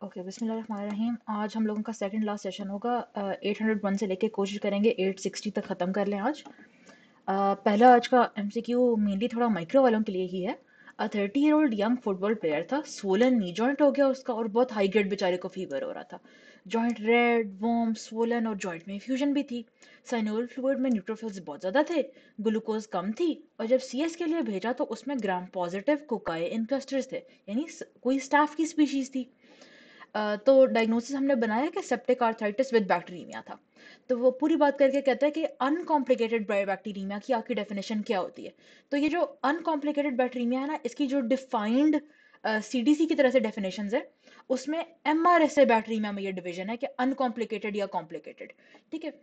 Okay, बिस्मिल्लाहिर्रहमानिर्रहीम। आज हम लोगों का सेकंड लास्ट सेशन होगा। 801 से लेके कोशिश करेंगे 860 तक ख़त्म कर लें आज। पहला आज का एमसीक्यू मेनली थोड़ा माइक्रो वालों के लिए ही है। 30 year old young football player था, सोलन नी जॉइंट हो गया उसका और बहुत हाई ग्रेड बेचारे को फीवर हो रहा था। जॉइंट रेड वॉर्म स्वोलन और जॉइंट में फ्यूजन भी थी। साइनोल फ्लूइड में न्यूट्रोफिल्स बहुत ज़्यादा थे, ग्लूकोज कम थी और जब सीएस के लिए भेजा तो उसमें ग्राम पॉजिटिव कोकाई इन क्लस्टर्स थे, यानी कोई स्टाफ की स्पीशीज थी। तो डायग्नोसिस हमने बनाया कि सेप्टिक आर्थराइटिस विद बैक्टीरिया था। तो वो पूरी बात करके कहता है कि अनकॉम्प्लिकेटेड बैक्टीरिया की आपकी डेफिनेशन क्या होती है। तो ये जो अनकॉम्प्लिकेटेड बैक्टीरिया है ना, इसकी जो डिफाइंड सीडीसी की तरह से डेफिनेशन है, उसमें एमआरएसए बैक्टीरिया में ये डिवीजन है कि अनकॉम्प्लिकेटेड या कॉम्प्लिकेटेड। ठीक है।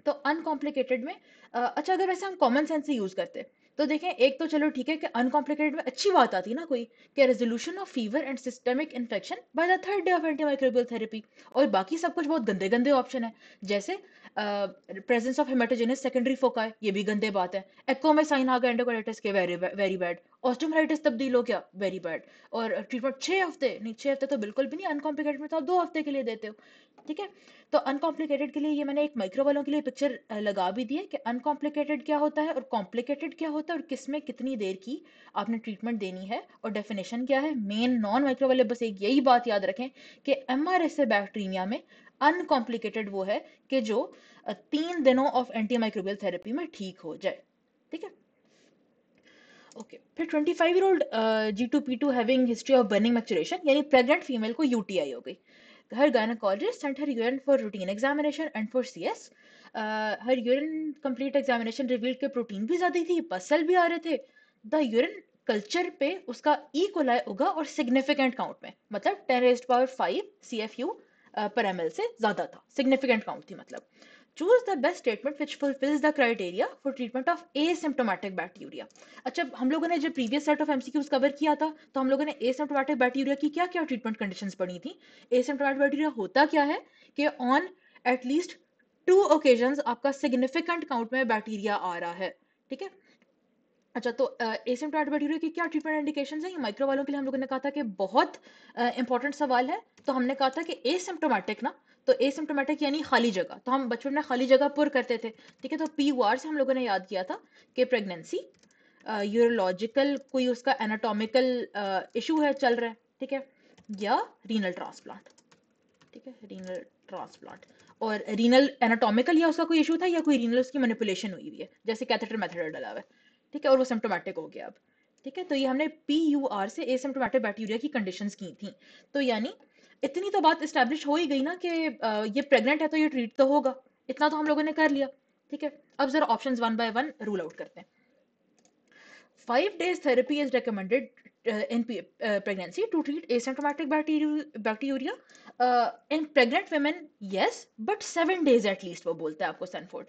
तो अनकॉम्प्लिकेटेड में अच्छा, अगर वैसे हम कॉमन सेंस से यूज करते तो देखें, एक तो चलो ठीक है कि अनकॉम्प्लिकेटेड में अच्छी बात आती ना कोई, कि resolution of fever and systemic infection by the third day of antimicrobial therapy. और बाकी सब कुछ बहुत गंदे गंदे ऑप्शन है, जैसे presence of haematogenous secondary foci, ये भी गंदे बात है। एको में साइन आ गया एंडोकार्डिटिस के, वेरी वेरी बैड। ऑस्टियोमाइटिस तब्दील हो गया, वेरी बैड। और ट्रीटमेंट 6 हफ्ते नहीं, 6 हफ्ते तो बिल्कुल भी नहीं। अनकॉम्प्लिकेटेड में तो आप 2 हफ्ते के लिए देते हो। ठीक है। तो अनकॉम्प्लिकेटेड के लिए ये मैंने एक माइक्रो वालों के लिए पिक्चर लगा भी दी है कि अनकॉम्प्लिकेटेड क्या होता है और कॉम्प्लिकेटेड क्या होता है और किस में कितनी देर की आपने ट्रीटमेंट देनी है और डेफिनेशन क्या है। मेन नॉन माइक्रो वाले बस एक यही बात याद रखें कि एमआरएसए बैक्टीरिया में अनकॉम्प्लिकेटेड वो है कि जो 3 दिनों ऑफ एंटी माइक्रोबियल थेरेपी में ठीक हो जाए। ठीक है। ओके, फिर 25 year old G2P2 having history of burning मैक्चुरेशन, यानी प्रेग्नेंट फीमेल को यूटीआई हो गई। Her gynecologist sent her urine for routine examination and for CS. Her urine complete examination revealed कि प्रोटीन भी ज्यादा थी, पसल भी आ रहे थे। द यूरिन कल्चर पे उसका ई कोलाई उगा और सिग्निफिकेंट काउंट में, मतलब 10⁵ CFU पर ml से ज्यादा था, सिग्निफिकेंट काउंट थी मतलब। Choose the best statement which fulfils the criteria for treatment of asymptomatic bacteria. अच्छा, हम लोगों ने जब previous set of MCQs cover किया था तो हम लोगों ने एसिम्प्टोमेटिक बैक्टीरिया की क्या क्या ट्रीटमेंट कंडीशंस पढ़ी थी। एसिम्प्टोमेटिक बैक्टीरिया होता क्या है कि ऑन एटलीस्ट 2 ओकेजन्स आपका सिग्निफिकेंट काउंट में बैक्टीरिया आ रहा है। ठीक है। अच्छा, तो एसिम्प्टोमेटिक बैक्टीरिया की क्या ट्रीटमेंट इंडिकेशंस हैं, ये माइक्रो वालों के लिए हम लोगों ने कहा था कि बहुत इंपॉर्टेंट सवाल है। तो हमने कहा था कि एसिम्प्टोमेटिक ना, तो एसिम्प्टोमेटिक यानी खाली जगह, तो हम बचपन में खाली जगह पुर करते थे। ठीक है। तो PUR से हम लोगों ने याद किया था कि प्रेगनेंसी, यूरोलॉजिकल कोई उसका एनाटॉमिकल इशू है चल रहा है। ठीक है। या रीनल ट्रांसप्लांट। ठीक है, रीनल ट्रांसप्लांट। और रीनल एनाटॉमिकल या उसका कोई इशू था या कोई रीनल उसकी मैनिपुलेशन हुई हुई है, जैसे कैथेटर मेथड डला हुआ है। ठीक है। और वो सिम्प्टोमेटिक हो गया अब। ठीक है। तो ये हमने PUR से एसिम्प्टोमेटिक बैक्टीरिया की कंडीशंस की थी। तो यानी इतनी तो बात इस्टेब्लिश हो ही गई ना कि ये प्रेग्नेंट है तो ये ट्रीट तो होगा। इतना तो हम लोगों ने कर लिया। ठीक है। अब जरा options one by one rule out करते हैं। 5 days therapy is recommended in pregnancy to treat asymptomatic bacteria. In pregnant women, yes, but 7 days at least, वो बोलते हैं आपको सैनफोर्ड।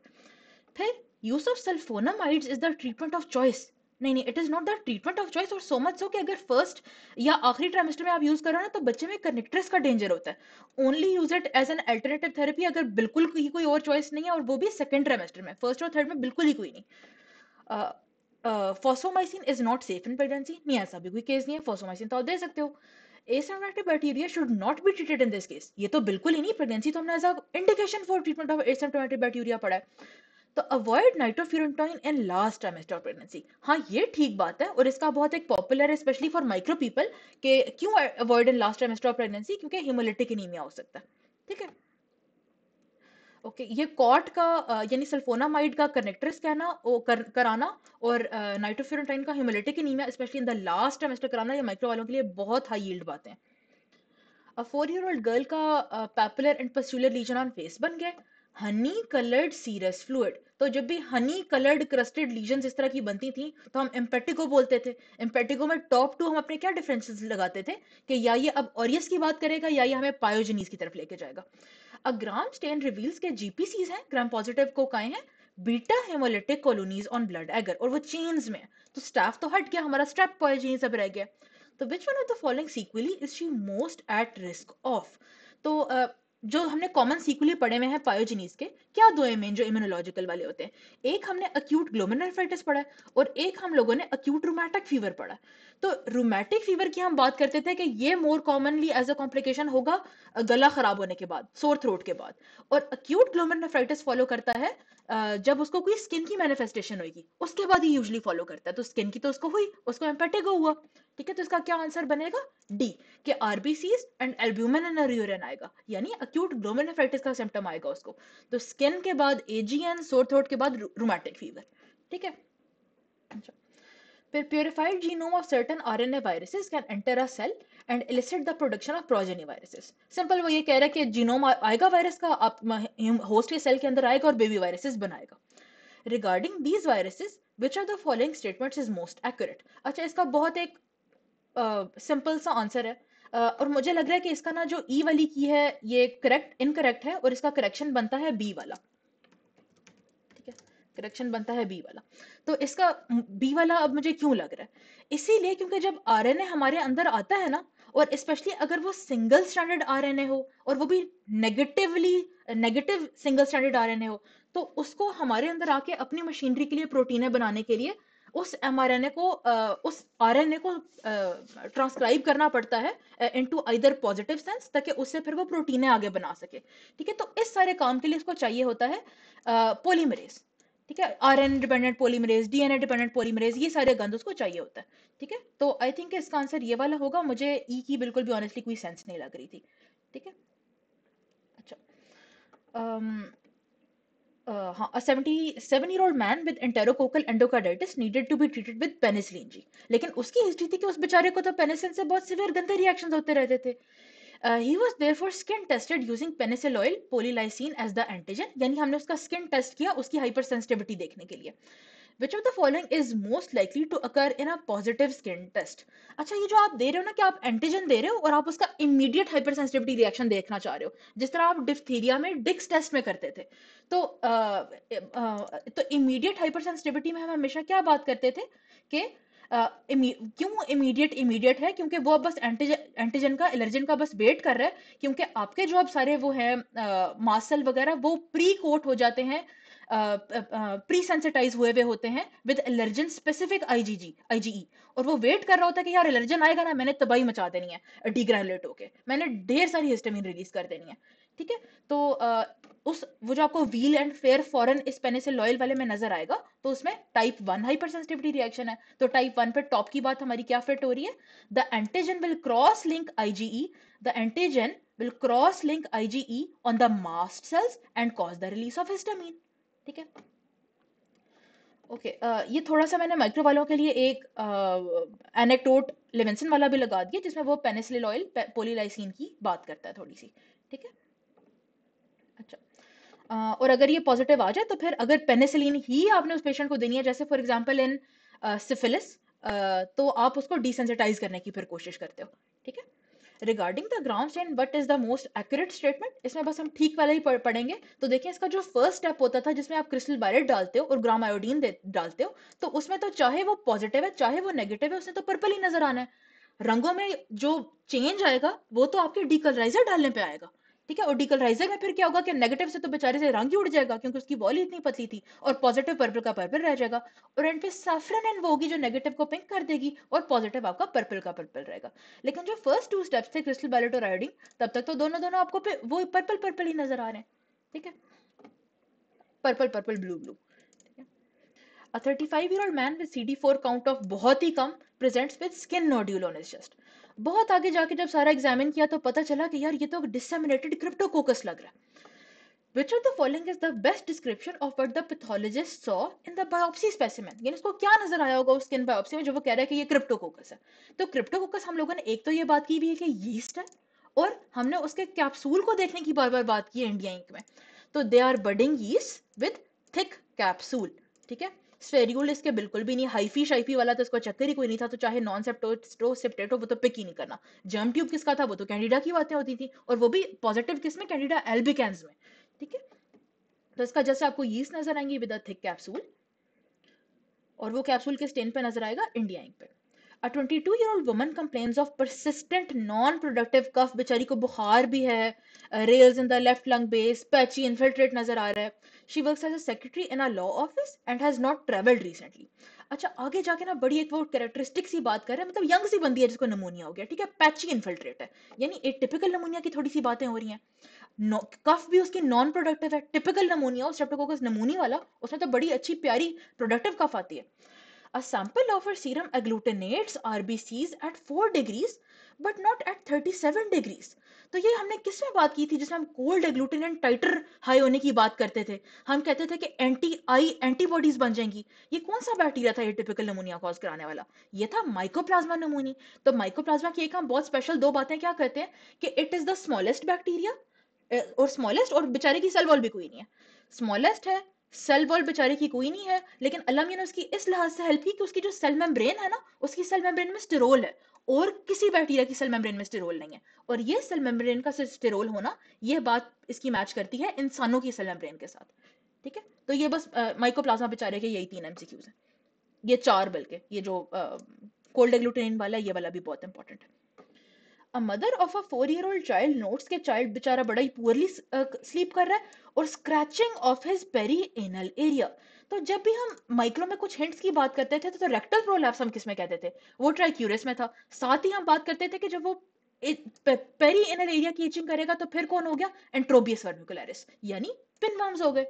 फिर use of sulfonamides is the treatment of choice. नहीं नहीं, it is not the treatment of choice. और so much so कि अगर फर्स्ट या आखिरी ट्राइमेस्टर में आप यूज करो ना तो बच्चे में कनेक्ट्रेस का डेंजर होता है। Only use it as an alternative therapy अगर बिल्कुल ही कोई और चॉइस नहीं है, और वो भी सेकंड ट्राइमेस्टर में, फर्स्ट और थर्ड में बिल्कुल ही कोई नहीं। Fosfomycin is not safe in pregnancy, नहीं ऐसा भी कोई केस नहीं है, फॉस्फोमाइसिन तो आप दे सकते हो। Asymptomatic bacteria should not be treated in this case, ये तो बिल्कुल ही नहीं। प्रेगनेंसी तो हमने as a indication for treatment of asymptomatic bacteria पढ़ा है। तो avoid nitrofurantoin in last trimester of pregnancy. हाँ, ये ठीक बात है और इसका बहुत एक पॉपुलर है स्पेशली फॉर माइक्रो पीपल कि क्यों avoid in last trimester of pregnancy, क्योंकि हिमोलिटिक एनीमिया हो सकता है। ठीक है। ओके, ये कॉट का यानी सल्फोनामाइड का कनेक्टर्स कहना कराना और नाइट्रोफ्यूरेंटाइन का haemolytic anaemia specially in the last trimester कराना, ये माइक्रो वालों के लिए बहुत हाई यील्ड बातें हैं। 4 year old गर्ल का papular and pustular lesion on face बन गया। हनी कलर्ड सीरस फ्लूइड, तो जब भी हनी कलर्ड क्रस्टेड लीजन इस तरह की बनती थी तो हम एम्पेटिको बोलते थे। एम्पेटिको में टॉप टू हम अपने क्या डिफरेंसेस लगाते थे कि या ये अब ऑरियस की बात करेगा या ये हमें पायोजेनीज की तरफ लेके जाएगा। अ ग्राम स्टेन रिवील्स के GPCs हैं, ग्राम पॉजिटिव कोकाइन है, beta haemolytic colonies on blood agar, और वो चेन्स में। तो स्टाफ तो हट गया, हमारा स्ट्रेप पॉइजन सब रह गया। तो which one of the following sequelae is she most at risk of. तो जो हमने कॉमन सीक्वली पढ़े हुए हैं पायोजेनीज के, क्या दो मेन जो इम्यूनोलॉजिकल वाले होते हैं? एक हमने अक्यूट ग्लोमेरुलनेफ्राइटिस पढ़ा है और एक हम लोगों ने अक्यूट रूमेटिक फीवर पढ़ा है। तो रूमेटिक फीवर की हम बात करते थे कि ये more commonly as a complication होगा गला खराब होने के बाद, सोर थ्रोट के बाद। और अक्यूट ग्लोमेरुलनेफ्राइटिस फॉलो करता है जब उसको कोई स्किन की मैनिफेस्टेशन होगी, उसके बाद ही यूजुअली फॉलो करता है। तो स्किन की तो उसको हुई, उसको एम्पेटिगो हुआ। ठीक है, तो इसका क्या आंसर बनेगा? डी, कि RBCs and albumin in urine आएगा, यानी अक्यूट ग्लोमेरुलनेफ्राइटिस का सिम्टम आएगा उसको। तो स्किन के बाद एजीएन, सोर थ्रोट के बाद रूमेटिक फीवर। ठीक है। अच्छा, फिर purified genome of certain RNA viruses can enter a cell and elicit the production of progeny viruses. Simple वो ये कह रहा है कि जीनोम आएगा वायरस का, आप होस्ट के सेल के अंदर आएगा और बेबी वायरसेस बनाएगा। Regarding these viruses which are the following statements is most accurate. अच्छा, इसका बहुत एक सिंपल सा आंसर है। और मुझे लग रहा है कि इसका ना जो ई वाली की है ये करेक्ट इनकरेक्ट है और इसका करेक्शन बनता है बी वाला। ठीक है, करेक्शन बनता है बी वाला। तो इसका बी वाला अब मुझे क्यों लग रहा है? इसीलिए क्योंकि जब आरएनए हमारे अंदर आता है ना, और स्पेशली अगर वो सिंगल स्ट्रैंडेड आरएनए हो और वो भी negatively negative single stranded RNA हो, तो उसको हमारे अंदर आके अपनी मशीनरी के लिए प्रोटीनें बनाने के लिए उस एमआरएनए को उस आरएनए को ट्रांसक्राइब करना पड़ता है इनटू आइदर पॉजिटिव सेंस, ताकि उससे फिर वो प्रोटीनें आगे बना सके। ठीक है, तो इस सारे काम के लिए उसको चाहिए होता है पॉलीमरेज। ठीक है, RNA dependent polymerase, DNA dependent polymerase, ये सारे गंध उसको चाहिए होता है। ठीक है, तो आई थिंक इसका आंसर ये वाला होगा। मुझे ई की बिल्कुल भी ऑनेस्टली कोई सेंस नहीं लग रही थी। ठीक है। अच्छा, um, हाँ, a 77-year-old man with enterococcal endocarditis needed to be treated with penicillin जी। लेकिन उसकी हिस्ट्री थी कि उस बेचारे को तो पेनिसिलिन से बहुत सिवियर गंदे रिएक्शंस होते रहते थे। He was therefore skin tested using penicilloyl polylysine as the antigen, यानी हमने उसका स्किन टेस्ट किया उसकी हाइपर सेंसिटिविटी देखने के लिए। Which of the following is most likely to occur in a positive skin test? अच्छा, ये जो आप दे रहे हो ना कि आप एंटीजन दे रहे हो और आप उसका इमीडिएट हाइपर सेंसिटिविटी रिएक्शन देखना चाह रहे हो, जिस तरह आप डिप्थीरिया में डिक्स टेस्ट में करते थे। तो इमीडिएट हाइपर सेंसिटिविटी में हम हमेशा क्या बात करते थे कि क्यों इमीडिएट इमीडिएट है? क्योंकि वो बस एंटीजन एंटीजन का एलर्जन का बस वेट कर रहा है, क्योंकि आपके जो अब सारे वो हैं मास्ट सेल वगैरह वो प्री कोट हो जाते हैं, प्री सेंसिटाइज हुए हुए होते हैं विद एलर्जन स्पेसिफिक आईजीई। और वो वेट कर रहा होता है कि यार एलर्जन आएगा ना, मैंने तबाही मचा देनी है डिग्रेनुलेट होके, मैंने ढेर सारी हिस्टामिन रिलीज कर देनी है। ठीक है, तो उस वो जो आपको व्हील एंड फेयर फॉरन इस पेनिसिलिन वाले में नजर आएगा, तो उसमें टाइप 1 हाइपर सेंसिटिविटी रिएक्शन है। तो टाइप 1 पे टॉप की बात हमारी क्या फिट हो रही है? The antigen will cross link IgE, the antigen will cross link IgE on the mast cells and cause the release of histamine। ठीक है। ओके, ये थोड़ा सा मैंने माइक्रो वालों के लिए एक एनेक्डोट लेवेंसन वाला भी लगा दिया, जिसमें वो पेनिसिलिन ऑयल पोलीलाइसिन की बात करता है थोड़ी सी। ठीक है। अच्छा, और अगर ये पॉजिटिव आ जाए तो फिर अगर पेनिसिलिन ही आपने उस पेशेंट को देनी है, जैसे फॉर एग्जांपल इन सिफिलिस, तो आप उसको डिसेंसिटाइज करने की फिर कोशिश करते हो। ठीक है। Regarding the gram stain what is the most accurate statement, इसमें बस हम ठीक वाला ही पढ़ेंगे। तो देखिए, इसका जो फर्स्ट स्टेप होता था जिसमें आप क्रिस्टल बायलेट डालते हो और ग्राम आयोडीन डालते हो, तो उसमें तो चाहे वो पॉजिटिव है चाहे वो नेगेटिव है, उसमें तो पर्पल ही नजर आना है। रंगों में जो चेंज आएगा वो तो आपके डीकलराइजर डालने पे आएगा। ठीक है, और डीकलराइजर में फिर क्या होगा कि नेगेटिव से तो बेचारे से रंग ही उड़ जाएगा, क्योंकि उसकी बॉल ही इतनी पतली थी, और पॉजिटिव पर्पल का पर्पल रह जाएगा। और एंड पे सैफरन एंड वो होगी जो नेगेटिव को पिंक कर देगी और पॉजिटिव आपका पर्पल का पर्पल रहेगा। लेकिन जो फर्स्ट टू स्टेप्स थे क्रिस्टल बैलेट और आयोडीन, तब तक तो दोनों दोनों आपको वो पर्पल पर्पल ही नजर आ रहे हैं। ठीक है, purple purple blue blue. A 35-year-old man with CD4 count of बहुत ही कम presents with skin nodule on his chest। बहुत आगे जाके जब सारा एग्जामिन किया तो पता चला कि यार ये तो डिसेमिनेटेड क्रिप्टोकोकस लग रहा है। Which of the following is the best description of what the pathologist saw in the biopsy specimen? यानी उसको क्या नजर आया होगा उस स्किन बायोप्सी में जो वो कह रहा है कि ये क्रिप्टोकोकस है? तो क्रिप्टोकोकस हम लोगों ने एक तो ये बात की भी है कि यीस्ट है, और हमने उसके कैप्सूल को देखने की बार बार बात की है इंडिया इंक में। तो they are budding yeast with thick capsule. ठीक है, स्फेरियोल इसके बिल्कुल भी नहीं, हाइफी शाइफी वाला तो इसको चक्कर ही कोई नहीं था। तो चाहे नॉन सेप्टो सेप्टेटो, वो तो पिक ही नहीं करना। जर्म ट्यूब किसका था? वो तो कैंडिडा की बातें होती थी, और वो भी पॉजिटिव किस में? कैंडिडा एल्बिकेंस में। ठीक है, तो इसका जैसे आपको यीस्ट नजर आएंगी विद अ थिक कैप्सूल, और वो कैप्सूल के स्टेन पे नजर आएगा इंडिया इंक पे। A 22-year-old woman complains of persistent non-productive cough. बेचारी को बुखार भी है, rails in the left lung base, patchy infiltrate नजर आ रहा है. She works as a secretary in a law office and has not traveled recently. अच्छा, आगे जाके ना बड़ी एक वो कैरेक्टरिस्टिक सी बात कर रहा है, मतलब यंग सी बंदी है जिसको नमूनिया हो गया, ठीक है, पैची इन्फिल्ट्रेट है, यानी एक टिपिकल नमूनिया की थोड़ी सी बातें हो रही हैं. कफ भी उसकी नॉन प्रोडक्टिव है. टिपिकल नमूनिया, स्ट्रेप्टोकोकस नमूनी वाला, उसमें तो बड़ी अच्छी प्यारी प्रोडक्टिव कफ आती है. A sample of her serum agglutinates RBCs at 4 degrees but not at 37 degrees. तो ये हमने किस में बात की थी जिसमें हम कोल्ड एग्लूटिनेंट टाइटर हाई होने की बात करते थे. हम कहते थे कि एंटीबॉडीज बन जाएंगी. ये कौन सा बैक्टीरिया था ये टिपिकल नमूनिया कॉज कराने वाला? ये था माइकोप्लाज्मा नमूनी. तो माइकोप्लाज्मा की एक हम बहुत स्पेशल दो बातें क्या कहते हैं कि it is the smallest bacteria, और स्मॉलेस्ट, और बेचारे की सेल वॉल भी कोई नहीं है. स्मॉलेस्ट है, सेल वॉल बेचारे की कोई नहीं है, लेकिन अल्लाह मियां ने उसकी इस लिहाज से हेल्प की कि उसकी जो सेल मेम्ब्रेन है ना, उसकी सेल मेम्ब्रेन में स्टेरोल है, और किसी बैक्टीरिया की सेल मेम्ब्रेन में स्टेरोल नहीं है. और ये सेल मेम्ब्रेन का स्टेरोल होना, ये बात इसकी मैच करती है इंसानों की सेल मेम्ब्रेन के साथ. ठीक है, तो ये बस माइकोप्लाज्मा बेचारे के यही 3 MCQs हैं, ये 4 बल्कि, ये जो कोल्ड एग्लूटिनिन वाला, ये वाला भी बहुत इंपॉर्टेंट है. A mother of a 4-year-old child notes कि child बेचारा बड़ा ही poorly sleep कर रहा है, और scratching of his perianal area. तो जब भी हम माइक्रो में कुछ हिंट्स की बात करते थे तो रेक्टल प्रोलैप्स हम किस में कहते थे? वो ट्राइक्यूरस में था. साथ ही हम बात करते थे कि जब वो पेरी एनल एरिया की इचिंग करेगा तो फिर कौन हो गया? एंट्रोबियस वर्मिकुलरिस, यानी पिनवर्म्स हो गए.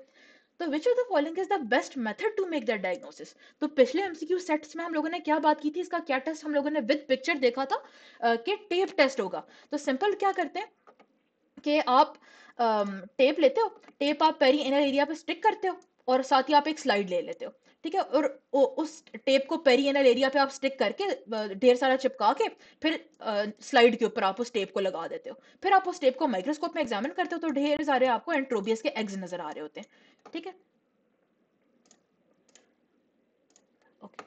तो which of the following is the best method to make that diagnosis? तो पिछले एमसीक्यू सेट्स में हम लोगों ने क्या बात की थी, इसका क्या टेस्ट हम लोगों ने विद पिक्चर देखा था कि टेप टेस्ट होगा. तो सिंपल क्या करते हैं कि आप टेप लेते हो, टेप आप पेरी इनर एरिया पे स्टिक करते हो, और साथ ही आप एक स्लाइड ले लेते हो. ठीक है, और उस टेप को पेरी इनर एरिया पे आप स्टिक करके ढेर सारा चिपका के फिर स्लाइड के ऊपर आप उस टेप को लगा देते हो. फिर आप उस टेप को माइक्रोस्कोप में एग्जामिन करते हो तो ढेर सारे आपको एंट्रोबियस के एग्स नजर आ रहे होते हैं. ठीक है, ओके.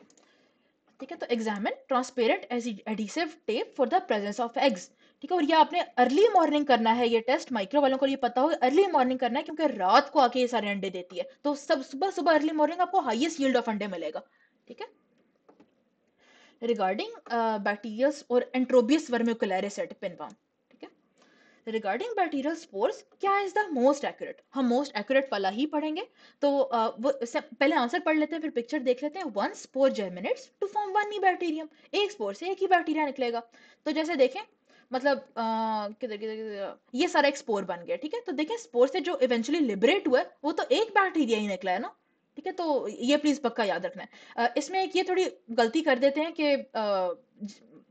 ठीक है, तो examine transparent adhesive tape for the presence of eggs. ठीक है, और ये आपने अर्ली मॉर्निंग करना है. ये टेस्ट माइक्रो वालों को ये पता होगा, अर्ली मॉर्निंग करना है, क्योंकि रात को आके ये सारे अंडे देती है, तो सब सुबह सुबह अर्ली मॉर्निंग आपको हाईएस्ट यील्ड ऑफ अंडे मिलेगा. ठीक है, रिगार्डिंग बैक्टीरियस और एंट्रोबियस वर्मिकुलरिस एट पिनवर्म. ठीक है, रिगार्डिंग बैक्टीरियल स्पोर्स, क्या इज द मोस्ट एक्यूरेट? हम मोस्ट एक्यूरेट वाला ही पढ़ेंगे. तो पहले आंसर पढ़ लेते हैं, फिर पिक्चर देख लेते हैं. One spore germinates to form one new bacterium. एक स्पोर से एक ही बैक्टीरिया निकलेगा. तो जैसे देखें, मतलब किधर किधर किधर ये सारा एक स्पोर बन गया. ठीक है, तो देखें स्पोर से जो इवेंचुअली लिबरेट हुआ है वो तो एक बैक्टीरिया ही निकला है ना. ठीक है, तो ये प्लीज पक्का याद रखना है. इसमें एक ये थोड़ी गलती कर देते हैं कि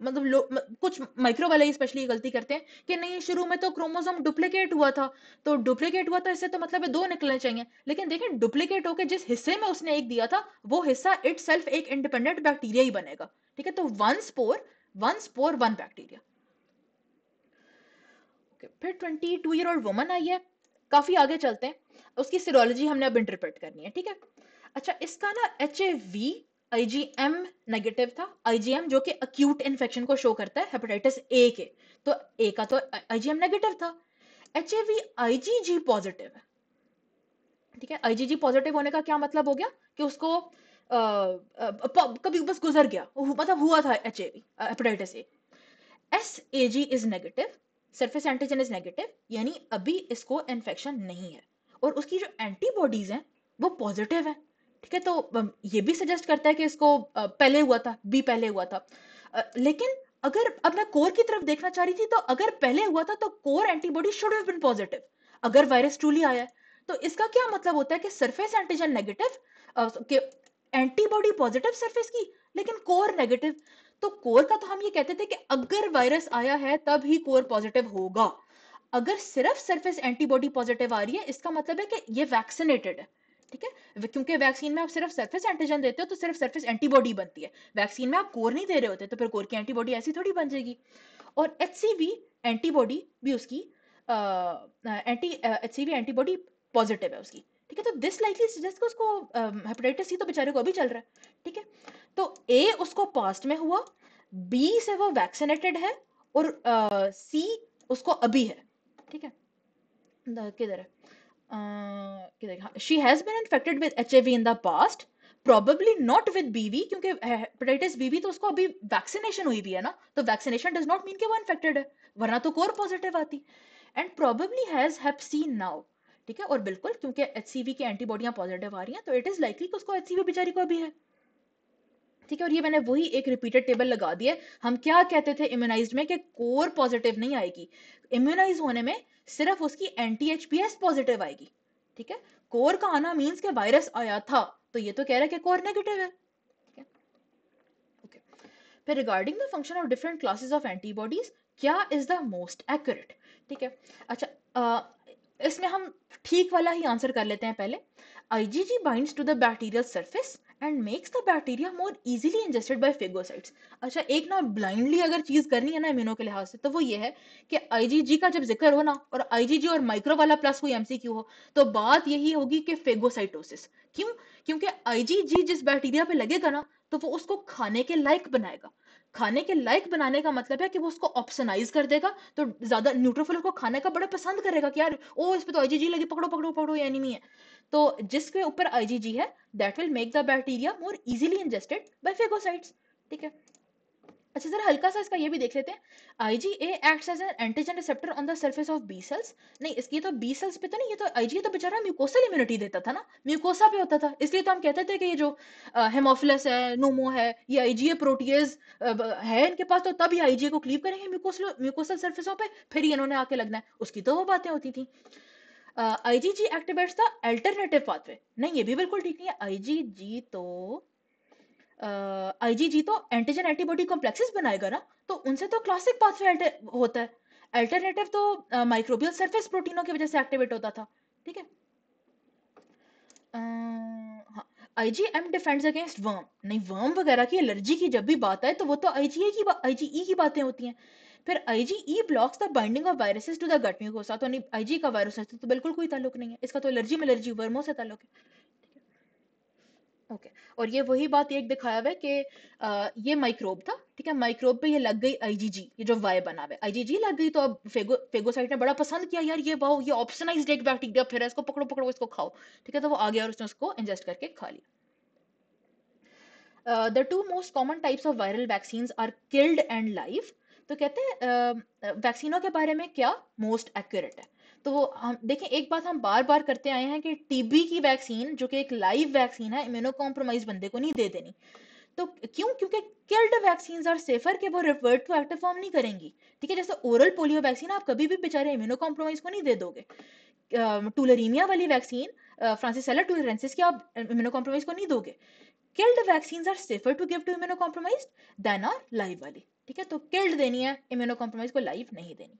मतलब कुछ माइक्रो वाले स्पेशली गलती करते हैं कि नहीं, शुरू में तो क्रोमोसोम डुप्लीकेट हुआ था, तो डुप्लीकेट हुआ था इससे तो मतलब है दो निकलने चाहिए. लेकिन देखें, डुप्लीकेट होकर जिस हिस्से में उसने एक दिया था वो हिस्सा इट सेल्फ एक इंडिपेंडेंट बैक्टीरिया ही बनेगा. ठीक है, तो वन स्पोर वन बैक्टीरिया. फिर 22-year-old वुमन आई है. काफी आगे चलते हैं, उसकी सीरोलॉजी हमने अब इंटरप्रेट करनी है. ठीक है, अच्छा, इसका ना HIV IgM नेगेटिव था. IgM जो कि अक्यूट इन्फेक्शन को शो करता है हेपेटाइटिस ए के, तो ए का तो IgM नेगेटिव था. HIV IgG पॉजिटिव है. ठीक है, IgG पॉजिटिव होने का क्या मतलब हो गया कि उसको कभी बस गुजर गया, मतलब हुआ था HIV hepatitis A. SAG is negative, surface antigen is negative, यानी अभी इसको इन्फेक्शन नहीं है, और उसकी जो एंटीबॉडीज हैं वो पॉजिटिव है. ठीक है, तो ये भी सजेस्ट करता है कि इसको पहले हुआ था, बी पहले हुआ था. लेकिन अगर अब मैं कोर की तरफ देखना चाह रही थी, तो अगर पहले हुआ था तो core antibody should have been positive. अगर वायरस ट्रूली आया है तो इसका क्या मतलब होता है कि surface antigen negative, antibody positive surface की, लेकिन कोर नेगेटिव. तो कोर का तो हम ये कहते थे कि अगर वायरस आया है तब ही कोर पॉजिटिव होगा. अगर सिर्फ सरफेस एंटीबॉडी पॉजिटिव आ रही है, इसका मतलब है कि ये वैक्सीनेटेड है. ठीक है, क्योंकि वैक्सीन में आप सिर्फ सरफेस एंटीजन देते हो तो सिर्फ सरफेस एंटीबॉडी बनती है. वैक्सीन में आप कोर नहीं दे रहे होते तो फिर कोर की एंटीबॉडी ऐसी थोड़ी बन जाएगी. और HCV एंटीबॉडी भी उसकी HCV एंटीबॉडी पॉजिटिव है उसकी. ठीक है, तो दिस लाइकली सजेस्ट उसको हेपेटाइटिस सी तो बेचारे को अभी चल रहा है. ठीक है, तो ए उसको पास्ट में हुआ, बी से वो वैक्सीनेटेड है, और सी उसको अभी है. ठीक है, किधर है, किधर, she has been infected with HIV in the past probably not with BV, क्योंकि हेपेटाइटिस बीवी तो उसको अभी वैक्सीनेशन हुई भी है ना, तो वैक्सीनेशन डज नॉट मीन कि वो इन्फेक्टेड है, वरना तो कोर पॉजिटिव आती। And probably has hep C now, ठीक है, और बिल्कुल क्योंकि एचसीवी की एंटीबॉडियां पॉजिटिव आ रही हैं तो इट इज लाइकली कि उसको एचसीवी बेचारी को भी है, ठीक है। और ये मैंने वही एक रिपीटेड टेबल लगा दिया है। हम क्या कहते थे इम्यूनाइज्ड में कि कोर पॉजिटिव नहीं आएगी, इम्यूनाइज होने में सिर्फ उसकी एंटी एचपीएस पॉजिटिव आएगी, ठीक है। कोर का आना मीन्स के वायरस आया था, तो ये तो कह रहा है कि कोर नेगेटिव है, ठीक है। ओके, फिर regarding the function of different classes of antibodies, क्या इज द मोस्ट एक्यूरेट, ठीक है। अच्छा, इसमें हम ठीक वाला ही आंसर कर लेते हैं पहले। IgG binds to the bacterial surface and makes the bacteria more easily ingested by phagocytes। अच्छा, एक ना ब्लाइंडली अगर चीज करनी है ना इम्यूनो के लिहाज से, तो वो ये है कि IgG का जब जिक्र हो ना और IgG और माइक्रो वाला प्लस कोई MCQ हो, तो बात यही होगी कि फेगोसाइटोसिस। क्यों? क्योंकि IgG जिस बैक्टीरिया पे लगेगा ना, तो वो उसको खाने के लायक बनाएगा। खाने के लायक बनाने का मतलब है कि वो उसको ऑप्सनाइज कर देगा, तो ज्यादा न्यूट्रोफिल उसको खाने का बड़ा पसंद करेगा कि यार ओ इस पे तो आईजीजी लगी, पकड़ो पकड़ो पकड़ो, ये एनिमी है। तो जिसके ऊपर आईजीजी है, that will make the bacteria more easily ingested by phagocytes, ठीक है। अच्छा, जरा हल्का सा इसका ये भी देख लेते हैं। IgA acts as an antigen receptor on the surface of B cells. नहीं, इसकी तो बी सेल्स पे तो नहीं, ये तो IgA तो बेचारा म्यूकोसल इम्यूनिटी देता था ना, म्यूकोसा पे होता था, इसलिए तो हम कहते थे कि ये जो हेमोफिलस है, नोमो है, ये IgA प्रोटीएज है इनके पास, तो तब ये IgA को क्लीव करेंगे म्यूकोसल म्यूकोसल सरफेसों पे, फिर ये इन्होंने आके लगना है, उसकी तो वो बातें होती थी। IgG activates the alternative pathway. नहीं, ये भी बिल्कुल ठीक नहीं है। आईजीजी तो एंटीजन एंटीबॉडी कॉम्प्लेक्सेस बनाएगा ना, तो उनसे तो क्लासिक पाथवे होता है। अल्टरनेटिव तो माइक्रोबियल सरफेस प्रोटीनों की वजह से एक्टिवेट होता था, ठीक है। हाँ, IgM डिफेंड्स अगेंस्ट वर्म। नहीं, वर्म वगैरह की एलर्जी की जब भी बात आए तो वो तो IgE की बातें होती हैं। फिर IgE blocks the binding of viruses to the gut mucosa. तो नहीं, IgE का वायरस से तो बिल्कुल कोई ताल्लुक नहीं है, इसका तो एलर्जी वर्मों से ताल्लुक है। ओके, और ये वही बात एक दिखाया हुआ है कि ये माइक्रोब था, ठीक है, माइक्रोब पे ये लग गई आईजीजी, ये जो वाई बना हुआ है आईजीजी लग गई, तो अब फेगोसाइट ने बड़ा पसंद किया, यार ये वाओ, ये ऑप्शनाइज्ड एक बैक्टीरिया, फिर इसको पकड़ो पकड़ो इसको खाओ, ठीक है, तो वो आ गया और उसने उसको इंजेस्ट करके खा लिया। The two most common types of viral vaccines are killed and live. तो कहते हैं वैक्सीनों के बारे में क्या मोस्ट एक्यूरेट है। तो वो हम देखें, एक बात हम बार बार करते आए हैं कि टीबी की वैक्सीन जो कि एक लाइव वैक्सीन है, इम्यूनो कॉम्प्रोमाइज बंदे को नहीं दे देनी। तो क्यों? क्योंकि किल्ड वैक्सीन आर सेफर, के वो रिवर्ट टू एक्टिव फॉर्म नहीं करेंगी, ठीक है। जैसे ओरल पोलियो वैक्सीन आप कभी भी बेचारे इम्यूनो कॉम्प्रोमाइज को नहीं दे दोगे। टूलरीमिया वाली वैक्सीन फ्रांसिसेला टूलेरेंसिस की आप इम्यूनो कॉम्प्रोमाइज को नहीं दोगे। Killed vaccine are safer to give to immuno compromise than are live वाली, ठीक है। तो किल्ड देनी है, इम्यूनो कॉम्प्रोमाइज को लाइव नहीं देनी।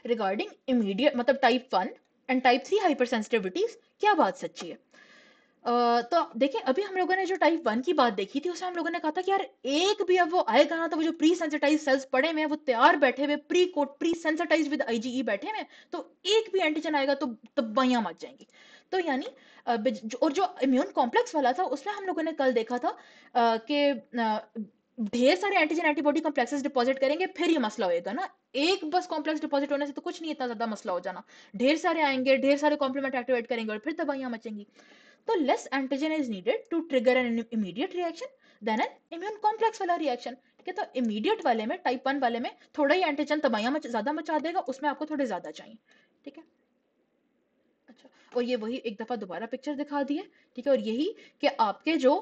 रिगार्डिंग इमीडिएट मतलब type 1 and type 3 hyper sensitivities, क्या बात सच्ची है? तो देखिए, अभी हम लोगों ने जो टाइप 1 की बात देखी थी, उसमें हम लोगों ने कहा था कि यार एक भी अब वो आएगा ना, तो वो जो प्री सेंसिटाइज सेल्स पड़े हुए हैं, वो तैयार बैठे हुए, प्री सेंसिटाइज विद आईजीई बैठे हुए हैं, तो एक भी एंटीजन आएगा तो तबाहियां मच जाएंगी। तो यानी और जो इम्यून कॉम्प्लेक्स वाला था, उसमें हम लोगों ने कल देखा था कि ढेर सारे एंटीजन एंटीबॉडी कॉम्प्लेक्सेस डिपॉजिट करेंगे, फिर ये मसला होएगा ना। एक बस कॉम्प्लेक्स डिपॉजिट होने से तो कुछ नहीं इतना ज्यादा मसला हो जाना, ढेर सारे आएंगे, ढेर सारे कॉम्प्लीमेंट एक्टिवेट करेंगे और फिर तबाहियां मचेंगी। तो less antigen is needed to trigger an immediate reaction than an immune complex वाला रिएक्शन, ठीक है। तो इमीडिएट वाले में, टाइप 1 वाले में थोड़ा ही एंटीजन तबाहियां ज्यादा मचा देगा, उसमें आपको थोड़े ज्यादा चाहिए, ठीक है। अच्छा, और ये वही एक दफा दोबारा पिक्चर दिखा दी है, ठीक है। और यही कि आपके जो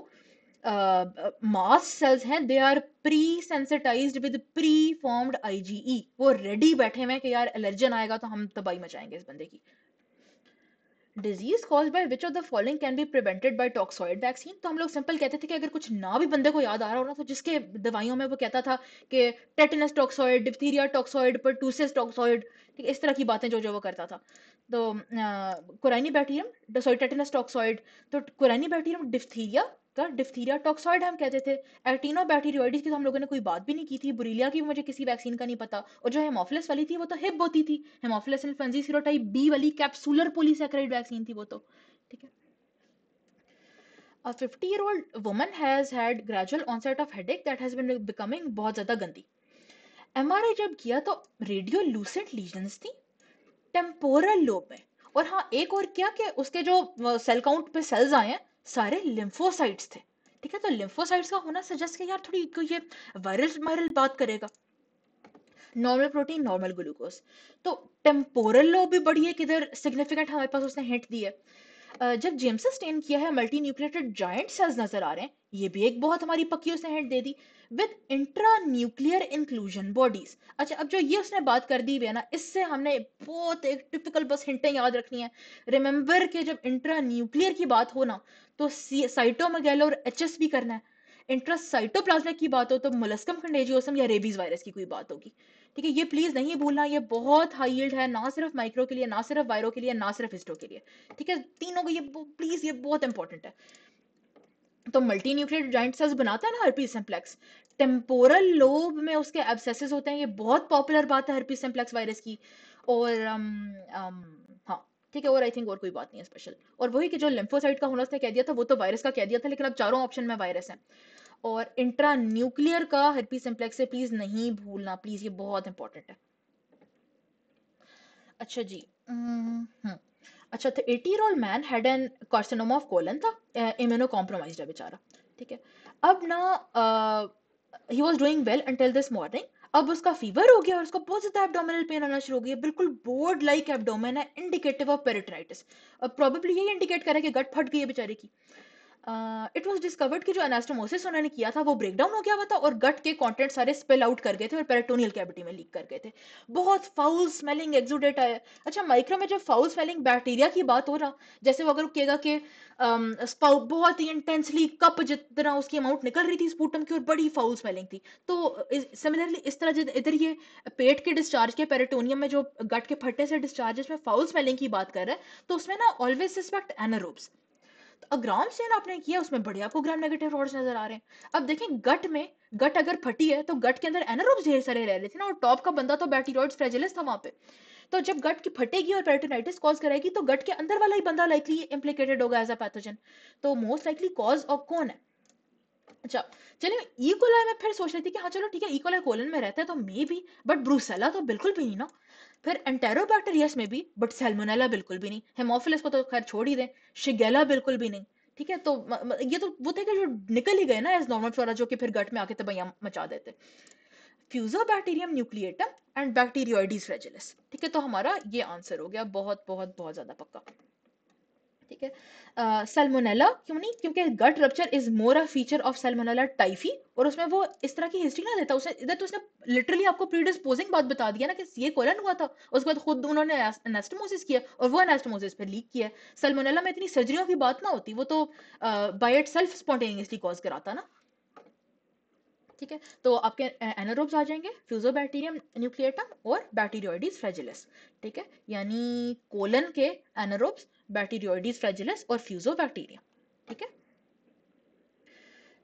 मास सेल्स हैं, they are pre sensitised with pre formed IgE, वो रेडी बैठे हुए हैं कि यार एलर्जन आएगा तो हम तबाही मचाएंगे इस बंदे की। Disease cause by which of the following can be prevented by toxoid vaccine. तो हम लोग सिंपल कहते थे कि अगर कुछ ना भी बंदे को याद आ रहा हो ना, तो जिसके दवाइयों में वो कहता था कि tetanus toxoid, diphtheria toxoid, pertussis toxoid, ठीक है, इस तरह की बातें जो जो वो करता था। तो कुराइनी बैक्टीरियम, सॉरी टेटनस टॉक्सॉइड, तो कुराइनी बैक्टीरियम डिप्थीरिया का डिप्थीरिया टॉक्सॉइड हम कहते थे। एक्टिनोबैक्टीरियोइडिस की तो हम लोगों ने कोई बात भी नहीं की थी। बुरीलिया की मुझे किसी वैक्सीन का नहीं पता। और जो हेमोफिलस वाली थी वो तो हिब होती थी, हेमोफिलस इन्फ्लुएंजा सीरोटाइप बी वाली कैप्सूलर पॉलीसैकेराइड वैक्सीन थी वो तो, ठीक है। A 50-year-old woman has had gradual onset of headache that has been becoming बहुत ज्यादा गंदी। एमआरआई जब किया तो रेडियो लूसेंट लीजन्स थी टेम्पोरल लोब में। और हाँ, एक और क्या कि उसके जो सेल काउंट पे सेल्स आए हैं, सारे लिम्फोसाइट्स थे। ठीक है, तो लिम्फोसाइट्स का होना सजेस्ट किया यार थोड़ी कोई ये वायरल वायरल बात करेगा। Normal protein, normal glucose. तो टेम्पोरल लोब भी बड़ी है, किधर सिग्निफिकेंट हमारे पास उसने हिंट दी है। जब जेम्स स्टेन किया है, मल्टी न्यूक्लिएटेड जायंट सेल्स नजर आ रहे हैं, ये भी एक बहुत हमारी पक्की उसने hint they the. With intra nuclear inclusion bodies. अच्छा, अब जो ये उसने बात कर दी है ना, इससे हमने बहुत एक टिपिकल बस हिंटें याद रखनी है। रिमेंबर कि जब इंट्रा न्यूक्लियर की बात हो ना, तो साइटोमेगेलो और एचएस भी करना है। इंट्रासाइटोप्लाज्मिक की बात हो तो मोलस्कम कंटेजियोसम या रेबीज वायरस की कोई बात होगी। ठीक है, ये प्लीज नहीं भूलना, ये बहुत हाई यील्ड है, ना सिर्फ माइक्रो के लिए, ना सिर्फ वायरो के लिए, ना सिर्फ हिस्टो के लिए। ठीक है, तीनों को ये प्लीज, ये बहुत इंपॉर्टेंट है। तो मल्टी न्यूक्लिएटेड जाइंट सेल्स बनाता है ना हर्पीज सिम्प्लेक्स, टेम्पोरल लोब में उसके एब्सेसेस होते हैं, ये बहुत पॉपुलर बात है हर्पीज सिम्प्लेक्स वायरस की। और हाँ, ठीक है, और आई थिंक और कोई बात नहीं है स्पेशल। और वही कि जो लिम्फोसाइट का होना उसने कह दिया था, वो तो वायरस का कह दिया था, लेकिन अब चारों ऑप्शन में वायरस है। और इंट्रा न्यूक्लियर का herpes सिम्प्लेक्स से प्लीज नहीं भूलना, प्लीज, ये बहुत इंपॉर्टेंट है। अच्छा जी। अच्छा, तो 80-year-old man had an carcinoma of colon था, इम्यूनो कॉम्प्रोमाइज्ड है बेचारा। ठीक है, अब ना he was doing well until this morning. अब उसका फीवर हो गया और उसको बहुत ज्यादा एब्डोमिनल पेन होना शुरू हो गया, बिल्कुल बोर्ड लाइक एब्डोमेन है, इंडिकेटिव ऑफ पेरिटोनाइटिस। अब प्रोबेबली यही इंडिकेट करे कि गट फट गई है बेचारे की। इट वाज डिस्कवर्ड कि जो एनास्टोमोसिस उन्होंने किया था वो ब्रेक डाउन हो गया हुआ था, और गट के कंटेंट सारे स्पिल आउट कर गए थे और पेरिटोनियल कैविटी में लीक कर गए थे। बहुत फाउल स्मेलिंग एक्सुडेट आया। अच्छा, माइक्रो में जब फाउल स्मेलिंग बैक्टीरिया की बात हो रहा, जैसे वो अगर कहेगा कि स्पाउट बहुत ही इंटेंसली कप जितना उसकी अमाउंट निकल रही थी स्पूटम की और बड़ी फाउल स्मेलिंग थी, तो सिमिलरली इस तरह इधर ये पेट के डिस्चार्ज के पेरिटोनियम में जो गट के फटे से डिस्चार्ज में फाउल स्मेलिंग की बात कर रहा है, तो उसमें ना ऑलवेज सस्पेक्ट एनारोब्स। तो ग्राम स्टेन आपने किया, उसमें बड़े आपको ग्राम नेगेटिव रॉड्स नजर आ रहे हैं। अब देखें गट में, गट अगर फटी है तो गट के अंदर एनारोब्स ढेर सारे रह रहे थे ना, और टॉप का बंदा तो बैक्टीरियोइड्स फ्रेजिलिस था वहां पे। तो जब गट की फटेगी और पेरिटोनाइटिस कॉज करेगी, तो गट के अंदर वाला ही बंदा लाइकली इम्प्लिकेटेड होगा एज अ पैथोजन। तो मोस्ट लाइकली कॉज ऑफ कौन है? अच्छा, चलिए ई कोलाई में फिर सोच रही थी कि हाँ चलो ठीक है, ई कोलाई कोलन में रहता है तो मे भी, बट ब्रूसेला तो बिल्कुल भी नहीं ना। फिर एंटेरोबैक्टीरियस में भी, बट सैल्मोनेला बिल्कुल भी नहीं। हेमोफिलस को तो खैर छोड़ ही दें, शिगेला बिल्कुल भी नहीं। ठीक है, तो ये तो वो थे कि जो निकल ही गए ना एज नॉर्मल फ्लोरा, जो कि फिर गट में आके तबैया मचा देते। Fusobacterium न्यूक्लिएटम and बैक्टीरियोइडिस फ्रेजिलिस। ठीक है, तो हमारा ये आंसर हो गया, बहुत बहुत बहुत ज्यादा पक्का। ठीक है, सैल्मोनेला क्यों नहीं, क्योंकि gut rupture is more a feature of Salmonella typhi, और उसमें वो इस तरह की हिस्ट्री ना देता। उसने इधर तो उसने लिटरली आपको प्रीडिस्पोजिंग बात बता दिया ना कि ये कोलन हुआ था, उसके बाद खुद उन्होंने एनास्टोमोसिस किया और वो एनास्टोमोसिस पे लीक किया। सैल्मोनेला में इतनी सर्जरियों की बात ना होती, वो तो by itself spontaneously cause कराता ना। ठीक है, तो आपके एनारोब्स आ जाएंगे, फ्यूजोबैक्टीरियम न्यूक्लिएटम और बैक्टीरियोइडिस फ्रेजिलिस। ठीक है, यानी कोलन के एनारोब्स, बैक्टीरियोइडिस फ्रेजिलिस और फ्यूजोबैक्टीरियम। ठीक है,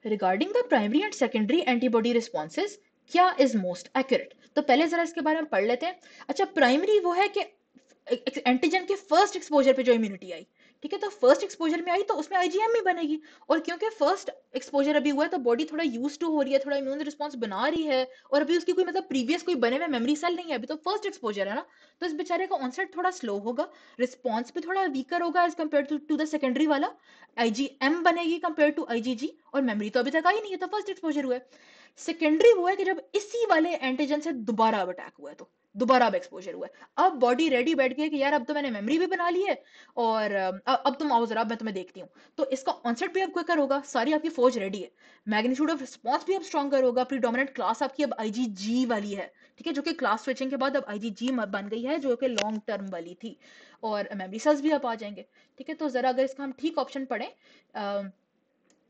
regarding the primary and secondary antibody responses, क्या इज मोस्ट एक्यूरेट? तो पहले जरा इसके बारे में पढ़ लेते हैं। अच्छा, प्राइमरी वो है कि एंटीजन के फर्स्ट एक्सपोजर पे जो इम्यूनिटी आई। ठीक है, तो फर्स्ट एक्सपोजर में आई तो उसमें आईजीएम ही बनेगी। और क्योंकि फर्स्ट एक्सपोजर अभी हुआ है, तो बॉडी थोड़ा यूज टू हो रही है, थोड़ा इम्यून रिस्पॉन्स बना रही है, और अभी उसकी कोई मतलब प्रीवियस कोई बने हुए मेमोरी सेल नहीं है, अभी तो फर्स्ट एक्सपोजर है ना। तो इस बेचारे का ऑनसेट थोड़ा स्लो होगा, रिस्पॉन्स भी थोड़ा वीकर होगा as compare to the secondary वाला। आईजीएम बनेगी कंपेयर टू आईजीजी, और मेमोरी तो अभी तक आई नहीं है, तो फर्स्ट एक्सपोजर हुआ है। सेकेंडरी वो है कि जब इसी वाले एंटीजन से दोबारा अब अटैक हुआ है, तो दोबारा अब एक्सपोजर हुआ है। अब बॉडी रेडी बैठ गई है कि यार अब तो मैंने मेमोरी भी बना ली है, और अब तुम आओ जरा, मैं तुम्हें देखती हूँ। तो इसका ऑनसेट भी अब क्विकर होगा, सारी आपकी फौज रेडी है। मैग्नीट्यूड ऑफ रिस्पॉन्स भी अब स्ट्रॉन्गर होगा, प्रीडोमिनेंट क्लास आपकी अब आईजीजी वाली है। ठीक है, जो कि क्लास स्विचिंग के बाद अब आईजीजी बन गई है, जो कि लॉन्ग टर्म वाली थी। और मेमोरी सेल्स भी अब आ जाएंगे। ठीक है, तो जरा अगर इसका हम ठीक ऑप्शन पढ़ें,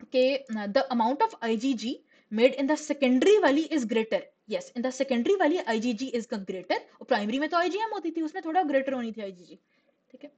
कि the amount of IgG made in the secondary वाली is greater. Yes, in the secondary वाली आईजीजी इज ग्रेटर, और प्राइमरी में तो आईजीएम होती थी, उसमें थोड़ा ग्रेटर होनी थी आईजीजी। ठीक है,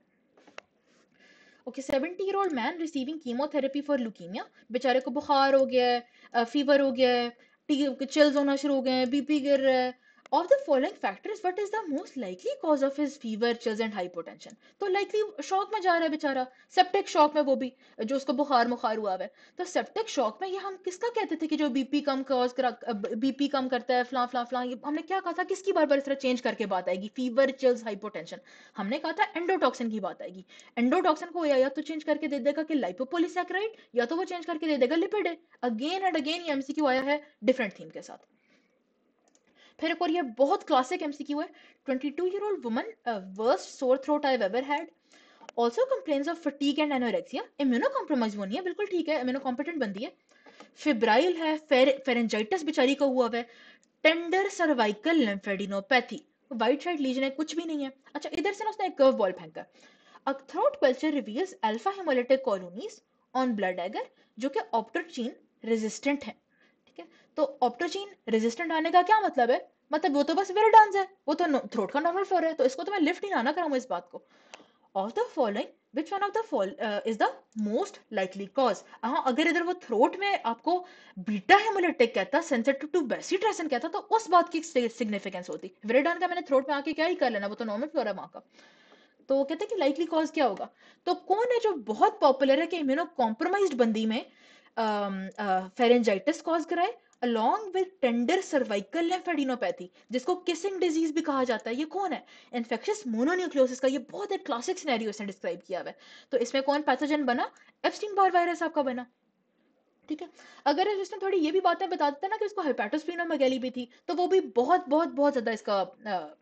okay. 70-year-old man receiving chemotherapy for leukaemia, बेचारे को बुखार हो गया है, फीवर हो गया है, चिल्स होना शुरू हो गए हैं, बीपी गिर रहा है, of the following factors what is the most likely cause of his fever chills and hypotension. तो लाइकली शॉक में जा रहा है बेचारा, सेप्टिक शॉक में, वो भी जो उसको बुखार मुखार हुआ है। तो सेप्टिक शॉक में ये हम किसका कहते थे कि जो बीपी कम कॉज करा, बीपी कम करता है, फला फला फला, ये हमने क्या कहा था, किसकी बार बार इस तरह चेंज करके बात आएगी, फीवर चिल्स हाइपोटेंशन। हमने कहा था एंडोटॉक्सिन की बात आएगी। एंडोटॉक्सिन को या तो चेंज करके दे देगा कि लाइपोपोलिसैकेराइड, या तो वो चेंज करके दे देगा लिपिड। अगेन एंड अगेन ये एमसीक्यू आया है डिफरेंट थीम के साथ। फिर एक और ये बहुत क्लासिक एमसीक्यू है, 22-year-old woman, worst sore throat I've ever had, also complains of fatigue and anorexia, immunocompromised वो नहीं है, बिल्कुल ठीक है, immunocompetent बंदी है, फिब्राइल है, फेरेंजाइटिस बेचारी का हुआ है, tender cervical lymphadenopathy, white side lesion है, कुछ भी नहीं है। अच्छा, इधर से ना उसने एक कर्व बॉल फेंका, a throat culture reveals alpha hemolytic colonies on blood agar जो कि ऑप्टोजीन रेजिस्टेंट है। ठीक है, तो ऑप्टोजीन रेजिस्टेंट आने का क्या मतलब है, मतलब वो तो बस विराडांस है, वो तो थ्रोट का नॉर्मल फ्लोर है, तो इसको तो मैं लिफ्ट ही ना कराऊं इस बात को। Of the following which one of the is the most likely cause. हाँ, अगर इधर वो थ्रोट में आपको बीटा हेमोलिटिक कहता, सेंसिटिव टू बेसिट्रेसन कहता, तो उस बात की सिग्निफिकेंस होती। विराडान का मैंने थ्रोट में आके क्या ही कर लेना, वो तो नॉर्मल फ्लोर है वहां का। तो कहते हैं कि लाइकली कॉज क्या होगा। तो कौन है जो बहुत पॉपुलर है कि इम्यूनो कॉम्प्रोमाइज्ड बंदी में फेरेंजाइटिस कॉज कराए along with tender cervical lymphadenopathy, जिसको किसिंग डिजीज भी कहा जाता है। ये कौन है, इन्फेक्शियस मोनोन्यूक्लियोसिस का, ये बहुत एक क्लासिक सिनेरियो इसने डिस्क्राइब किया हुआ है। तो इसमें कौन पैथोजन बना, एप्स्टीन बार वायरस आपका बना। ठीक है, अगर इसने थोड़ी ये भी बातें बता देता ना कि उसको हेपेटोस्प्लीनोमेगैली भी थी, तो वो भी बहुत बहुत बहुत ज्यादा इसका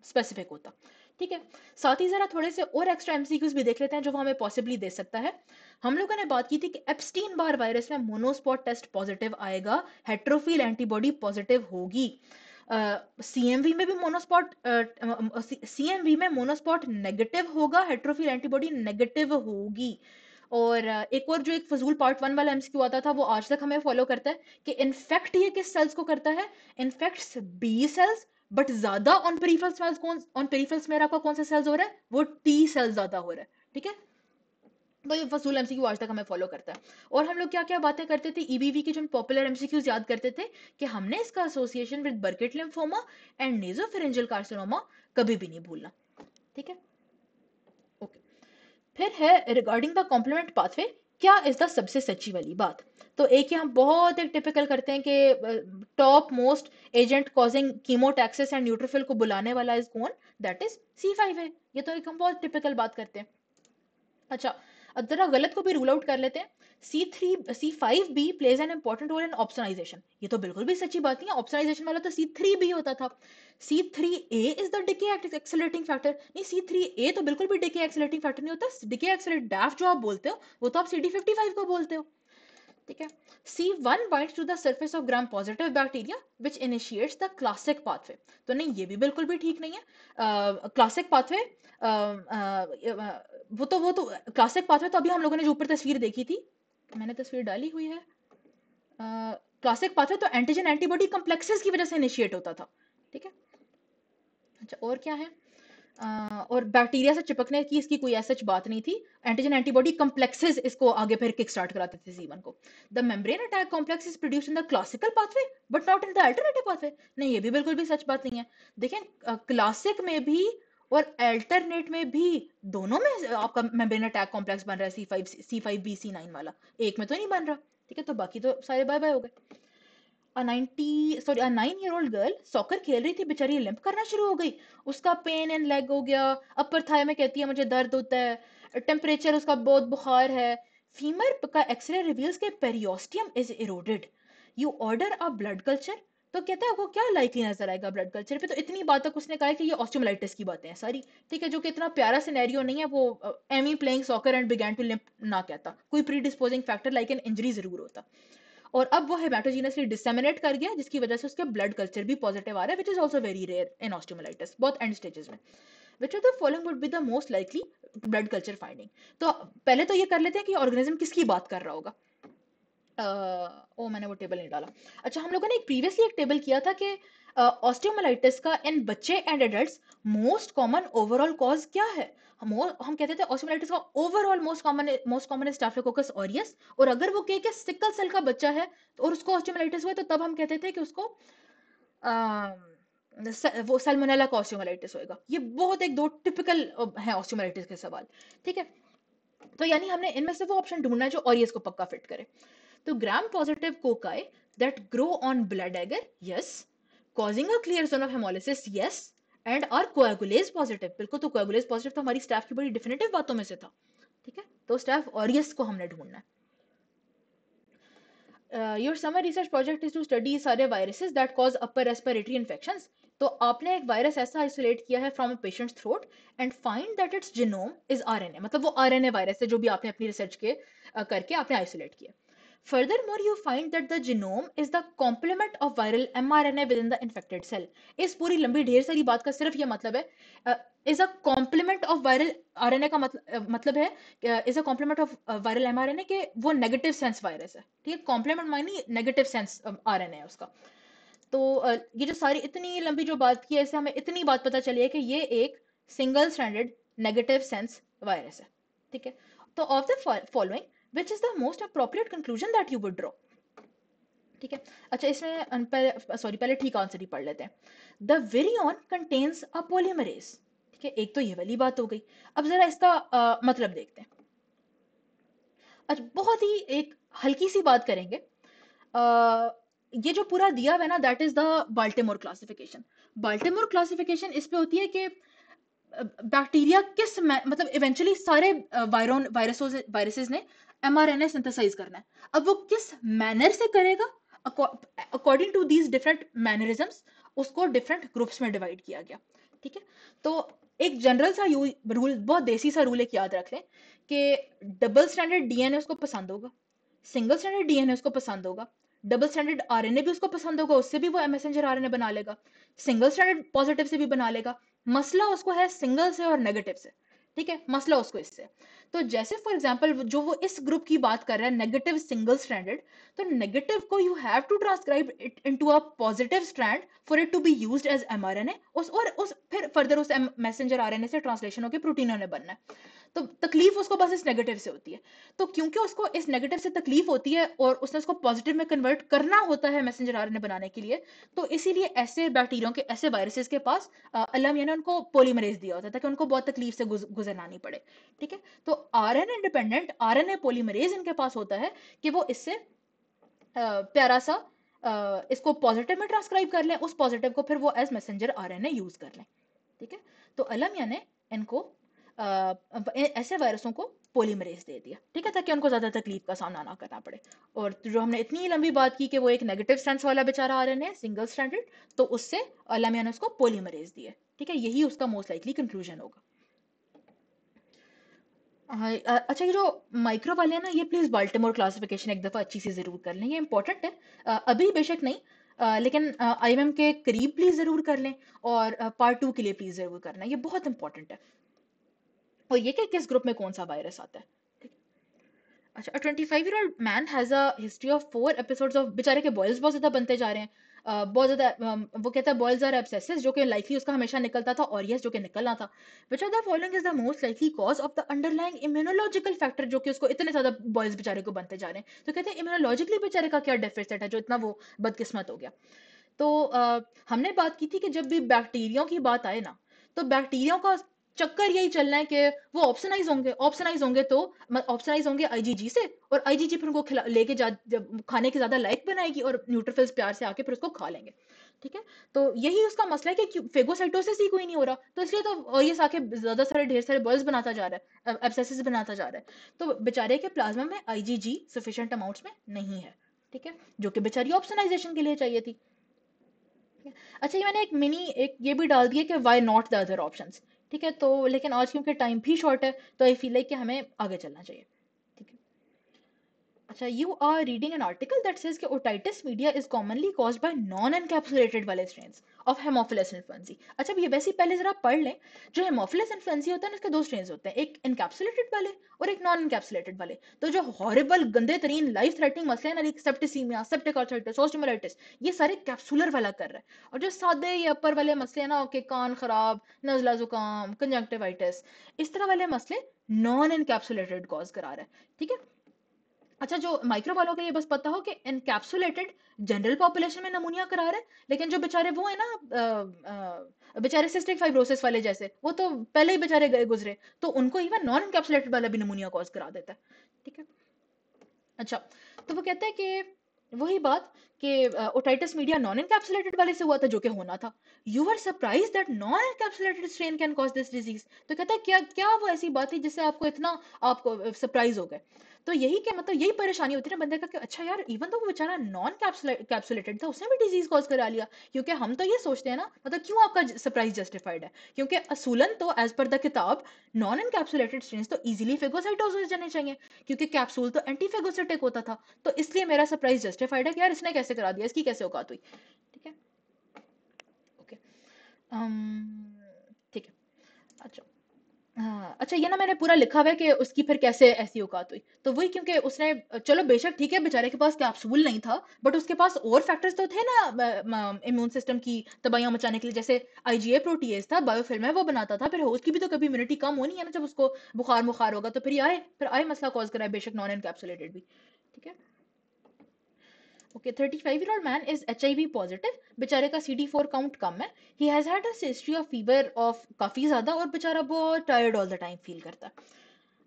स्पेसिफिक होता। ठीक है, साथ ही जरा थोड़े से और एक्स्ट्रा एमसीक्यूज भी देख लेते हैं जो वो हमें पॉसिबली दे सकता है। हम लोगों ने बात की थी कि एप्स्टीन बार वायरस में मोनोस्पॉट टेस्ट पॉजिटिव आएगा, हेट्रोफिल एंटीबॉडी पॉजिटिव होगी। सीएमवी में भी मोनोस्पॉट, सीएमवी में मोनोस्पॉट नेगेटिव होगा, हेट्रोफिल एंटीबॉडी नेगेटिव होगी। और एक और जो एक फजूल पार्ट 1 वाला एमसीक्यू आता था, वो आज तक हमें फॉलो करता है कि इन्फेक्ट ये किस सेल्स को करता है, इन्फेक्ट्स बी सेल्स, बट ज्यादा ऑन पेरिफेरल सेल्स, कौन ऑन पेरिफेरल्स में आपका कौन सा सेल्स हो रहा है, वो टी सेल्स ज्यादा हो रहा है। ठीक है, तो ये फजूल एमसीक्यू आज तक हमें फॉलो करता है। और हम लोग क्या क्या बातें करते थे, ईबीवी की जो पॉपुलर एमसीक्यूज याद करते थे कि हमने इसका association with Burkitt lymphoma and nasopharyngeal carcinoma कभी भी नहीं भूलना। ठीक है, ओके। फिर है रिगार्डिंग द कॉम्प्लीमेंट पाथवे, क्या इज द सबसे सच्ची वाली बात। तो एक ही हम बहुत एक टिपिकल करते हैं कि top most agent causing chemotaxis and neutrophil को बुलाने वाला इज कौन, दैट इज C5 है। ये तो एक हम बहुत टिपिकल बात करते हैं। अच्छा, अब जरा गलत को भी रूल आउट कर लेते हैं। C5b plays an important role in opsonisation, ये तो बिल्कुल भी सच्ची बात नहीं है, ऑप्सोनाइजेशन वाला तो C3b होता था। C3a is the decay accelerating factor, नहीं C3a तो बिल्कुल भी डिके एक्सेलरेटिंग फैक्टर नहीं होता। डिके एक्सेलरेट डैफ जो आप बोलते हो वो तो आप CD55 को बोलते हो। ठीक है, C1 binds to the surface of gram positive bacteria which initiates the classic pathway। तो नहीं, ये भी बिल्कुल भी ठीक नहीं है। क्लासिक पाथवे, वो तो क्लासिक पाथवे तो अभी हम लोगों ने जो ऊपर तस्वीर देखी थी, मैंने तस्वीर डाली हुई है, क्लासिक पाथवे तो एंटीजन एंटीबॉडी कॉम्प्लेक्सेस की वजह से इनिशिएट होता था। ठीक है, अच्छा और क्या है, और बैक्टीरिया से चिपकने की इसकी कोई ऐसी बात नहीं थी, एंटीजन एंटीबॉडी कॉम्प्लेक्सेस इसको आगे फिर किक स्टार्ट कराते थे जीवन को। The membrane attack complex is produced in the classical pathway but not in the alternative pathway. नहीं, ये भी बिल्कुल भी सच बात नहीं है। देखें, क्लासिक में भी और अल्टरनेट में भी, दोनों में आपका मेम्ब्रेन अटैक कॉम्प्लेक्स बन रहा है, C5b C9 वाला, एक में तो नहीं बन रहा। ठीक है, तो बाकी तो सारे बाय बाय हो गए। a 9-year-old गर्ल सॉकर खेल रही थी, बेचारी लिम्प करना शुरू हो गई, उसका पेन इन लेग हो गया, अपर थाई में कहती है मुझे दर्द होता है, टेम्परेचर उसका बहुत बुखार है, फीमर का एक्सरे रिवील्स के periosteum is eroded, you order a blood culture. तो कहता है वो क्या लाइकली नजर आएगा ब्लड कल्चर पे, तो इतनी बात तक उसने कहा है कि ये ऑस्टियोमाइलिटिस की बातें हैं सारी। ठीक है, जो कि इतना प्यारा सिनेरियो नहीं है, वो Amy playing soccer and began to limp ना कहता, कोई predisposing factor like an injury जरूर होता। और अब वो हेमाटोजीनसली डिसेमिनेट कर गया, जिसकी वजह से उसके ब्लड कल्चर भी पॉजिटिव आ रहा है, which is also very rare in osteomyelitis, बहुत एंड स्टेजेस में। Which of the following would be the most likely blood culture finding. तो पहले तो ये कर लेते हैं कि ऑर्गेनिज्म किसकी बात कर रहा होगा। ओ, मैंने वो टेबल नहीं डाला। अच्छा, हम लोगों ने एक प्रीवियसली एक टेबल किया था कि ऑस्टियोमाइलिटिस का इन बच्चे and adults most common overall cause क्या है। हम कहते थे ऑस्टियोमाइलिटिस का ओवरऑल मोस्ट कॉमन है स्टाफिलोकोकस ऑरियस, और अगर वो कहे कि सिकल सेल का बच्चा है और उसको ऑस्टियोमाइलिटिस हुआ, तो तब हम कहते थे कि उसको वो सैल्मोनेला का ऑस्टियोमाइलिटिस होएगा। ये बहुत एक दो टिपिकल है ऑस्टियोमाइलिटिस के सवाल। ठीक है, तो यानी हमने इनमें से वो ऑप्शन ढूंढना है जो ऑरियस को पक्का फिट करे। तो gram positive cocci that grow on blood agar, yes. Causing a clear zone of hemolysis, yes. And are coagulase positive, बिल्कुल। तो कोएगुलेज पॉजिटिव तो हमारी स्टाफ की बड़ी डिफिनेटिव बातों में से था। ठीक है, तो स्टाफ ऑरियस को हमने ढूंढना है। Your summer research project is to study सारे viruses that cause upper respiratory infections. तो आपने एक वायरस ऐसा आइसोलेट किया है from a patient's throat and find that its genome is RNA, मतलब वो आरएनए वायरस है जो भी आपने अपनी रिसर्च के करके आपने आइसोलेट किया। Furthermore, you find that the genome is the complement of viral mRNA within the infected cell. इस पूरी लंबी ढेर सारी बात का सिर्फ ये मतलब है, is a complement of viral RNA का मतलब है is a complement of viral mRNA के वो नेगेटिव सेंस वायरस है। ठीक है, कॉम्प्लीमेंट मानी नेगेटिव सेंस RNA है उसका। तो ये जो सारी इतनी लंबी जो बात की है, इससे हमें इतनी बात पता चली है कि ये एक single stranded negative sense virus है। ठीक है, तो of the following which is the most appropriate conclusion that you would draw. ठीक है, अच्छा इसमें पहले ठीक आंसर ही पढ़ लेते हैं। The virion contains a polymerase. ठीक है, एक तो ये वाली बात हो गई। अब जरा इसका मतलब देखते हैं। अच्छा, बहुत ही एक हल्की सी बात करेंगे। ये जो पूरा दिया हुआ है ना, that is the Baltimore classification. Baltimore classification इस पे होती है कि बैक्टीरिया मतलब इवेंचुअली सारे वायरसेस ने एमआरएनए सिंथेसाइज करना है। अब वो किस मैनर से करेगा, according to these different mannerisms उसको डिफरेंट ग्रुप्स में डिवाइड किया गया। ठीक है, तो एक जनरल सा रूल, बहुत देसी सा रूल एक याद रख लें कि डबल स्टैंडर्ड डीएनए उसको पसंद होगा, सिंगल स्टैंडर्ड डीएनए उसको पसंद होगा, डबल स्टैंडर्ड आरएनए भी उसको पसंद होगा, उससे भी वो मैसेंजर आरएनए बना लेगा, सिंगल स्टैंडर्ड पॉजिटिव से भी बना लेगा। मसला उसको है सिंगल से और नेगेटिव से। ठीक है, मसला उसको इससे। तो जैसे फॉर एग्जांपल जो वो इस ग्रुप की बात कर रहा है नेगेटिव सिंगल स्ट्रैंडेड, तो नेगेटिव को you have to transcribe it into a positive strand for it to be used as mRNA, उस फिर फर्दर उस मैसेंजर आरएनए से ट्रांसलेशन होकर प्रोटीनों ने बनना है। तो तकलीफ उसको बस इस नेगेटिव से होती है। तो क्योंकि उसको इस नेगेटिव से तकलीफ होती है और उसने उसको पॉजिटिव में कन्वर्ट करना होता है मैसेंजर आरएनए बनाने के लिए, तो इसीलिए ऐसे बैक्टीरिया के, ऐसे वायरसेस के पास अल्लाह मियां ने उनको पॉलीमरेज दिया होता है ताकि उनको बहुत तकलीफ से गुजरना नहीं पड़े। ठीक है, तो आरएनए इंडिपेंडेंट आरएनए पॉलीमरेज इनके पास होता है कि वो इससे प्यारा सा इसको पॉजिटिव में ट्रांसक्राइब कर लें, उस पॉजिटिव को फिर वो एज मैसेंजर आरएनए यूज कर लें। ठीक है, तो अलमिया ने इनको ऐसे वायरसों को पॉलीमरेज दे दिया। ठीक है, ताकि उनको ज्यादा तकलीफ का सामना ना करना पड़े। और जो हमने इतनी लंबी बात की कि वो एक नेगेटिव स्ट्रैंड वाला बेचारा आरएनए है सिंगल स्ट्रैंडेड, तो उससे अलमिया ने उसको पॉलीमरेज दिए। ठीक है, यही उसका मोस्ट लाइकली कंक्लूजन होगा। हाँ, अच्छा ये जो माइक्रो वाले हैं ना, ये प्लीज बाल्टीमोर क्लासिफिकेशन एक दफा अच्छी से जरूर कर लें, ये इंपॉर्टेंट है। अभी बेशक नहीं, लेकिन आईएमएम के करीब प्लीज जरूर कर लें, और पार्ट 2 के लिए प्लीज जरूर करना, ये बहुत इंपॉर्टेंट है। और ये कि किस ग्रुप में कौन सा वायरस आता है। अच्छा, 25-year-old man has a history of 4 episodes of, बेचारे के बॉयल्स बहुत ज्यादा बनते जा रहे हैं। बहुत ज्यादा वो कहता है बॉयल्स आर एब्सेसिस, जो कि लाइकली उसका हमेशा निकलता था, और यस जो कि निकलना था। विच of the following is the most likely cause of the underlying immunological factor, जो कि उसको इतने ज्यादा बॉयल्स बेचारे को बनते जा रहे हैं। तो कहते हैं इम्यूनोलॉजिकली बेचारे का क्या डेफिसिट है जो इतना वो बदकिस्मत हो गया। तो हमने बात की थी कि जब भी बैक्टीरिया की बात आए ना, तो बैक्टीरिया का चक्कर यही चलना है कि वो ऑप्शनाइज होंगे तो ऑप्शनाइज होंगे आईजीजी से, और आईजीजी फिर उनको लेके जब खाने के ज्यादा लायक बनाएगी और न्यूट्रोफिल्स प्यार से आके फिर उसको खा लेंगे। ठीक है, तो यही उसका मसला है कि फेगोसाइटोसिस ही कोई नहीं हो रहा, तो इसलिए तो ये आके ज्यादा सारे ढेर सारे बॉयल्स बनाता जा रहा है, एब्सेसिस बनाता जा रहा है। तो बेचारे के प्लाज्मा में आईजीजी सफिशिएंट अमाउंट्स में नहीं है। ठीक है, जो कि बेचारी ऑप्शनाइजेशन के लिए चाहिए थी। अच्छा, ये मैंने एक मिनी एक ये भी डाल दिया कि why not the other options. ठीक है, तो लेकिन आज क्योंकि टाइम भी शॉर्ट है, तो आई फील लाइक कि हमें आगे चलना चाहिए। ठीक है, अच्छा, you are reading an article that says कि otitis media is commonly caused by non-encapsulated वाले strains of Haemophilus influenzae। अच्छा, अब ये वैसे ही पहले जरा पढ़ लें। जो Haemophilus influenzae होता है ना, इसके दो strains होते हैं, एक encapsulated वाले और एक non-encapsulated वाले। तो जो हॉरिबल गंदे तरीन लाइफ थ्रेटनिंग मसले हैं ना, लाइक सेप्टिसीमिया, सेप्टिक आर्थराइटिस, ओस्टियोमाइलिटिस, ये सारे कैप्सुलर वाला कर रहा है। और जो सादे या अपर वाले मसले हैं ना, कि कान खराब, नजला जुकाम, कंजक्टिवाइटिस, इस तरह वाले मसले नॉन एनकैप्सुलेटेड कॉज करा रहा है। ठीक है, अच्छा, जो माइक्रो वालों को ये बस पता हो कि एनकैप्सुलेटेड जनरल पॉपुलेशन में नमूनिया करा रहे हैं, लेकिन जो बेचारे वो है ना, बेचारे सिस्टिक फाइब्रोसिस वाले जैसे, वो तो पहले ही बेचारे गए गुजरे, तो उनको इवन नॉन एनकैप्सुलेटेड वाला भी नमूनिया कॉज करा देता है। ठीक है। अच्छा, तो वो कहते हैं कि वही बात कि ओटाइटिस मीडिया नॉन एनकैप्सुलेटेड वाले से हुआ था, जो कि होना था। You are surprise that non encapsulated strain can cause this disease. तो कहता है क्या क्या वो ऐसी बात थी जिससे आपको इतना, आपको सरप्राइज हो गए। तो यही के मतलब यही परेशानी होती है ना बंदे का कि अच्छा यार, इवन तो वो बेचारा नॉन कैप्सुलेटेड था, उसने भी डिजीज कॉज करा लिया। क्योंकि हम तो ये सोचते हैं ना, मतलब क्यों आपका सरप्राइज जस्टिफाइड है, क्योंकि असूलन तो एज पर द किताब नॉन एनकैप्सुलेटेड स्ट्रेन तो इजीली फेगोसाइटोज हो जाने चाहिए, क्योंकि कैप्सूल तो एंटीफेगोसिटिक होता था। तो इसलिए मेरा सरप्राइज जस्टिफाइड है कि यार इसने कैसे करा दिया, इसकी कैसे औकात हुई। ठीक है। ओके। ठीक है। अच्छा। हाँ, अच्छा, ये ना मैंने पूरा लिखा हुआ है कि उसकी फिर कैसे ऐसी औकात हुई। तो वही, क्योंकि उसने, चलो बेशक ठीक है बेचारे के पास कैप्सूल नहीं था, बट उसके पास और फैक्टर्स तो थे ना इम्यून सिस्टम की तबाहियां मचाने के लिए। जैसे आईजीए प्रोटीएज था, बायोफिल्म है वो बनाता था, फिर उसकी भी तो कभी इम्यूनिटी कम होनी है ना, जब उसको बुखार बुखार होगा तो फिर आए मसला कॉज कराए, बेशक नॉन एनकैप्सुलेटेड भी। ठीक है। Okay, 35-year-old man is HIV positive. बेचारे का CD4 काउंट कम है। He has had a history of fever of काफी ज्यादा, और बेचारा बहुत tired all the time feel करता है।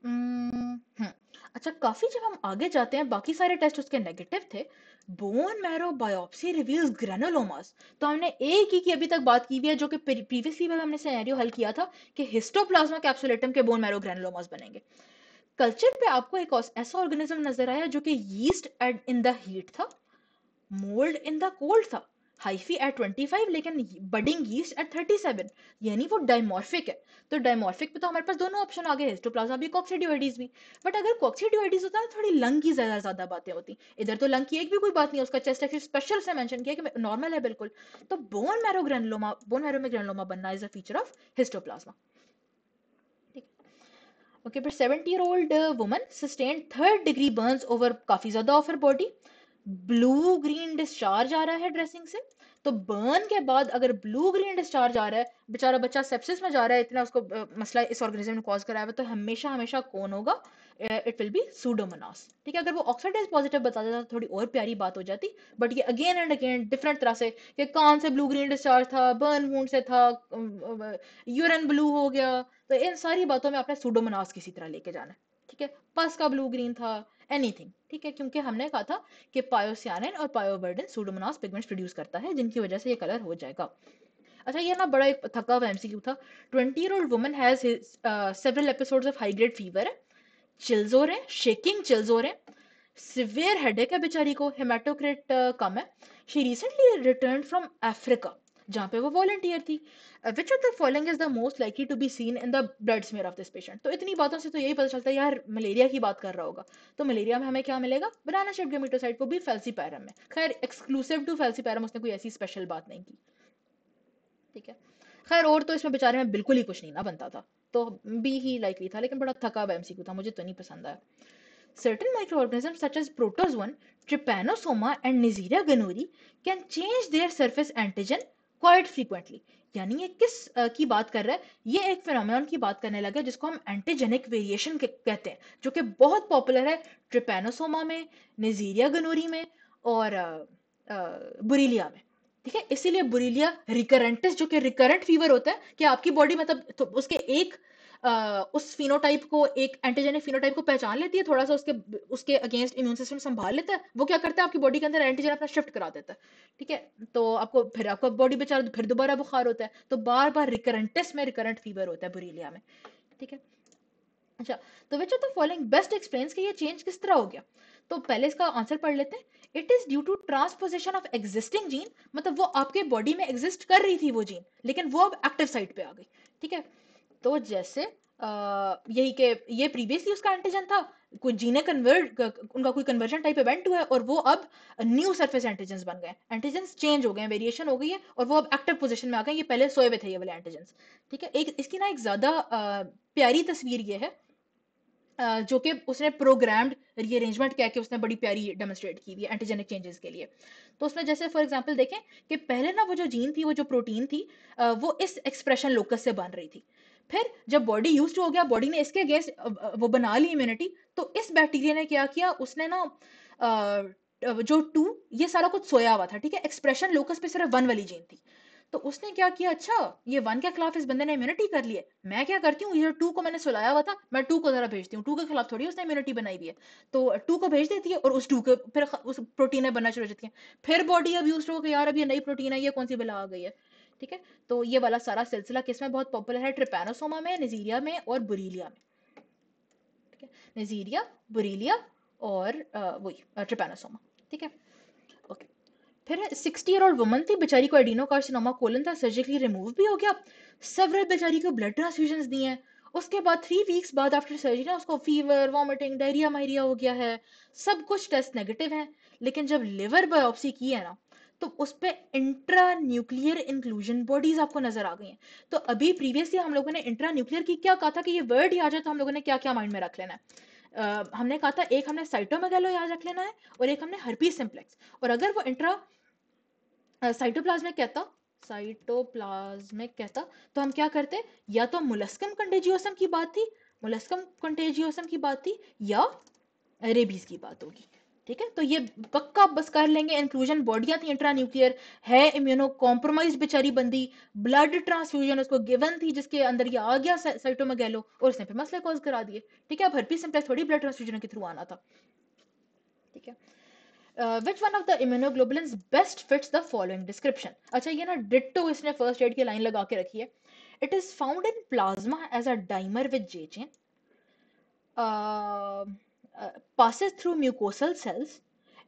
हम्म। अच्छा, काफी जब हम आगे जाते हैं, बाकी सारे टेस्ट उसके नेगेटिव थे। Bone marrow biopsy reveals ग्रेनुलोमास। तो हमने एक ही की अभी तक बात की हुई है, जो कि प्रीवियसली हमने सिनेरियो हल किया था कि हिस्टोप्लाज्मा कैप्सुलेटम के बोन मैरो ग्रेनुलोमास बनेंगे। कल्चर पे आपको एक ऐसा ऑर्गेनिज्म नजर आया जो कि yeast at in the heat था, मोल्ड इन द कोल्ड था, हाइफी एट 25 लेकिन बडिंग यीस्ट एट 37, यानी वो डाइमॉर्फिक है। तो डाइमॉर्फिक पे तो हमारे पास दोनों ऑप्शन आ गए, हिस्टोप्लाज्मा भी, कॉक्सीडियोइडीज भी। बट अगर कॉक्सीडियोइडीज होता है थोड़ी लंग की ज्यादा ज्यादा बातें होती, इधर तो लंग की एक भी कोई बात नहीं है, उसका चेस्ट एक्चुअली स्पेशल से मेंशन किया कि नॉर्मल है बिल्कुल। तो बोन मैरो में ग्रेनुलोमा बनना is a feature of histoplasma. Okay, पर 70-year-old woman sustain third degree burns over काफी ज्यादा of her body. Blue green discharge आ रहा है ड्रेसिंग से। तो बर्न के बाद अगर ब्लू ग्रीन डिस्चार्ज आ रहा है, बेचारा बच्चा सेप्सिस में जा रहा है, इतना उसको मसला इस ऑर्गेनिज्म ने कॉज कराया हुआ, तो हमेशा हमेशा कौन होगा? It will be Pseudomonas. ठीक है। अगर वो ऑक्सीडाइज पॉजिटिव बता देता तो थोड़ी और प्यारी बात हो जाती, बट ये अगेन एंड अगेन डिफरेंट तरह से, कि कान से ब्लू ग्रीन डिस्चार्ज था, बर्न वूंड से था, यूरिन ब्लू हो गया। तो इन सारी बातों में आपने सूडोमोनास किसी तरह लेके जाना है। ठीक है। पस का ब्लू ग्रीन था, एनीथिंग ठीक है, क्योंकि हमने कहा था कि पायोसियानिन और पायोवर्डिन सूडोमोनास पिगमेंट्स प्रोड्यूस करता है, जिनकी वजह से ये कलर हो जाएगा। अच्छा, ये ना बड़ा एक थका हुआ एमसीक्यू था। 20-year-old woman has several episodes of high grade fever है, चिल्स हो रहे हैं, शेकिंग चिल्स हो रहे हैं, सिवियर हेडेक है बेचारी को, हेमाटोक्रिट कम है। She recently return from Africa, जहाँ पे वो वॉलंटियर थी। Which of the following is the most likely to be seen in the blood smear of this patient. तो इतनी बातों से तो यही पता चलता है यार मलेरिया की बात कर रहा होगा। तो मलेरिया में हमें क्या मिलेगा? बनाना शेप गेमेटोसाइट को भी फेल्सीपैरम में। खैर एक्सक्लूसिव टू फेल्सीपैरम उसने कोई ऐसी स्पेशल बात नहीं की। ठीक है। खैर और तो इसमें बेचारे में बिल्कुल ही कुछ नहीं ना बनता था, तो बी ही लाइकली था, लेकिन बड़ा थका हुआ एमसीक्यू था, मुझे तो नहीं पसंद आया। Certain microorganisms such as protozoan, trypanosoma and Neisseria gonorrhoeae can change their surface antigen quite frequently। यानी ये किस की बात कर रहा है? ये एक फिनोमेनन की बात करने लगा जिसको हम एंटीजेनिक वेरिएशन कहते हैं, जो कि बहुत पॉपुलर है ट्रिपेनोसोमा में, नेजीरिया गनोरी में, और बुरीलिया में। ठीक है। इसीलिए बुरीलिया रिकरेंटिस, जो कि रिकरेंट फीवर होता है, कि आपकी बॉडी मतलब तो उसके एक उस फिनोटाइप को, एक एंटीजेनिक फिनोटाइप को पहचान लेती है, थोड़ा सा उसके उसके अगेंस्ट इम्यून सिस्टम संभाल लेता है, वो क्या करता है आपकी बॉडी के अंदर एंटीजन अपना शिफ्ट करा देता है। ठीक है। तो आपको बॉडी बेचारा फिर दोबारा बुखार होता है, तो बार बार रिकरेंटिस में रिकरेंट फीवर होता है बुरीलिया में। ठीक है। अच्छा, तो which of the following best explains कि ये चेंज किस तरह हो गया? तो पहले इसका आंसर पढ़ लेते हैं। It is due to transposition of existing gene, मतलब वो आपके बॉडी में एग्जिस्ट कर रही थी वो जीन, लेकिन वो अब एक्टिव साइट पे आ गई। ठीक है। तो जैसे यही के ये प्रीवियसली उसका एंटीजन था, कोई जीने कन्वर्ट, उनका कोई कन्वर्जन टाइप इवेंट हुआ है, और वो अब न्यू सरफेस एंटीजेंस बन गए, एंटीजेंस चेंज हो गए, वेरिएशन हो गई है, और वो अब एक्टिव पोजीशन में आ गए। ये पहले सोए हुए थे ये वाले एंटीजेंस। ठीक है। एक इसकी ना एक ज्यादा प्यारी तस्वीर ये है, जो कि उसने प्रोग्राम्ड रीअरेंजमेंट कह के उसने बड़ी प्यारी डेमोन्स्ट्रेट की हुई है एंटीजेनिक चेंजेस के लिए। तो उसमें जैसे फॉर एग्जांपल देखें कि पहले ना वो जो जीन थी, वो जो प्रोटीन थी, वो इस एक्सप्रेशन लोकस से बन रही थी। फिर जब बॉडी यूज हो गया, बॉडी ने इसके अगेंस्ट वो बना ली इम्यूनिटी, तो इस बैक्टीरिया ने क्या किया, उसने ना जो टू, ये सारा कुछ सोया हुआ था, ठीक है, एक्सप्रेशन लोकस पे सिर्फ वन वाली जीन थी। तो उसने क्या किया, अच्छा ये वन के खिलाफ इस बंदे ने इम्यूनिटी कर ली है, मैं क्या करती हूँ, ये टू को मैंने सुलाया हुआ था, मैं टू को जरा भेजती हूँ, टू के खिलाफ थोड़ी उसने इम्यूनिटी बनाई हुई है। तो टू को भेज देती है और उस टू के फिर उस प्रोटीन बनना शुरू हो जाती है। फिर बॉडी अब यूज हो कि यार अब ये नई प्रोटीन है, ये कौन सी बला आ गई है। ठीक है, तो ये वाला सारा सिलसिला किसमें बहुत पॉपुलर है, ट्रिपैनोसोमा में, निजीरिया में और बुरीलिया में। ठीक है, निजीरिया, बुरीलिया और वही ट्रिपैनोसोमा। ठीक है, ओके। फिर 60 ईयर ओल्ड वुमन थी, बेचारी को एडिनोकार्सिनोमा कोलन था, सर्जिकली रिमूव भी हो गया। सेवरल बेचारी को ब्लड ट्रांसफ्यूजन दिए हैं। उसके बाद 3 वीक्स बाद आफ्टर सर्जरी ना उसको फीवर, वॉमिटिंग, डायरिया मायरिया हो गया है। सब कुछ टेस्ट नेगेटिव है। लेकिन जब लिवर बायोप्सी की है ना, तो उस पे इंट्रा न्यूक्लियर इंक्लूजन बॉडीज आपको नजर आ गई हैं। तो अभी प्रीवियसली हम लोगों ने इंट्रा न्यूक्लियर की क्या कहा था कि ये वर्ड ही आ जाए तो हम लोगों ने क्या क्या माइंड में रख लेना है। हमने कहा था एक हमने साइटोमेगालो याद रख लेना है और एक हमने हर्पीस सिम्प्लेक्स। और अगर वो इंट्रा साइटोप्लाज्मिक कहता, साइटोप्लाज्मिक कहता, तो हम क्या करते, या तो मुलस्कम कंटेजियोसम की बात थी, मुलस्कम कंटेजियोसम की बात थी, या रेबीज की बात होगी। ठीक है, तो ये पक्का बस कर लेंगे। इंक्लूजन बॉडियां थी इंट्रा न्यूक्लियर, है इम्यूनो कॉम्प्रोमाइज बेचारी बंदी, ब्लड ट्रांसफ्यूजन उसको गिवन थी जिसके अंदर ये आ गया साइटोमेगैलो और उसने फिर मसले कॉज करा दिए। ठीक है, अब हर्पीस सिम्प्लेक्स थोड़ी ब्लड ट्रांसफ्यूजन के थ्रू आना था। ठीक है, which one of the immunoglobulins best fits the following description? अच्छा, ये ना डिट्टो इसने फर्स्ट एड की लाइन लगा के रखी है। It is found in plasma as a dimer with J chain, uh, passes through mucosal cells.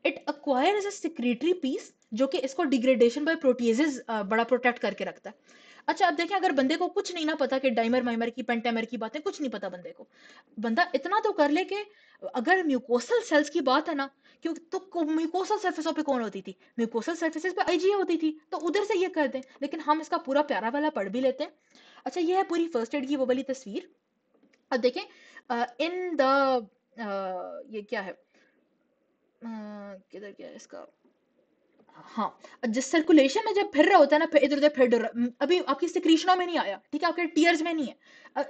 It acquires a secretory piece जो कि इसको डिग्रेडेशन बाय प्रोटीजेज बड़ा प्रोटेक्ट करके रखता है। अच्छा, अब देखें, अगर बंदे को कुछ नहीं ना पता कि डाइमर माइमर की पेंटामर की बातें कुछ नहीं पता बंदे को, बंदा इतना तो कर ले कि अगर म्यूकोसल सेल्स की बात है ना, क्यों तो म्यूकोसल सरफेसों पे कौन होती थी, म्यूकोसल सरफेसेस पे आईजीए होती थी, तो उधर से ये कर दें। लेकिन हम इसका पूरा प्यारा वाला पढ़ भी लेते हैं। अच्छा, ये है पूरी फर्स्ट एड की वो वाली तस्वीर। अब देखें, इन द ये क्या है, किधर क्या है इसका, हाँ, जिस सर्कुलेशन में जब फिर रहा होता है ना, फिर इधर उधर फिर अभी आपकी सिक्रीशनों में नहीं आया, ठीक है, आपके टीयर्स में नहीं है,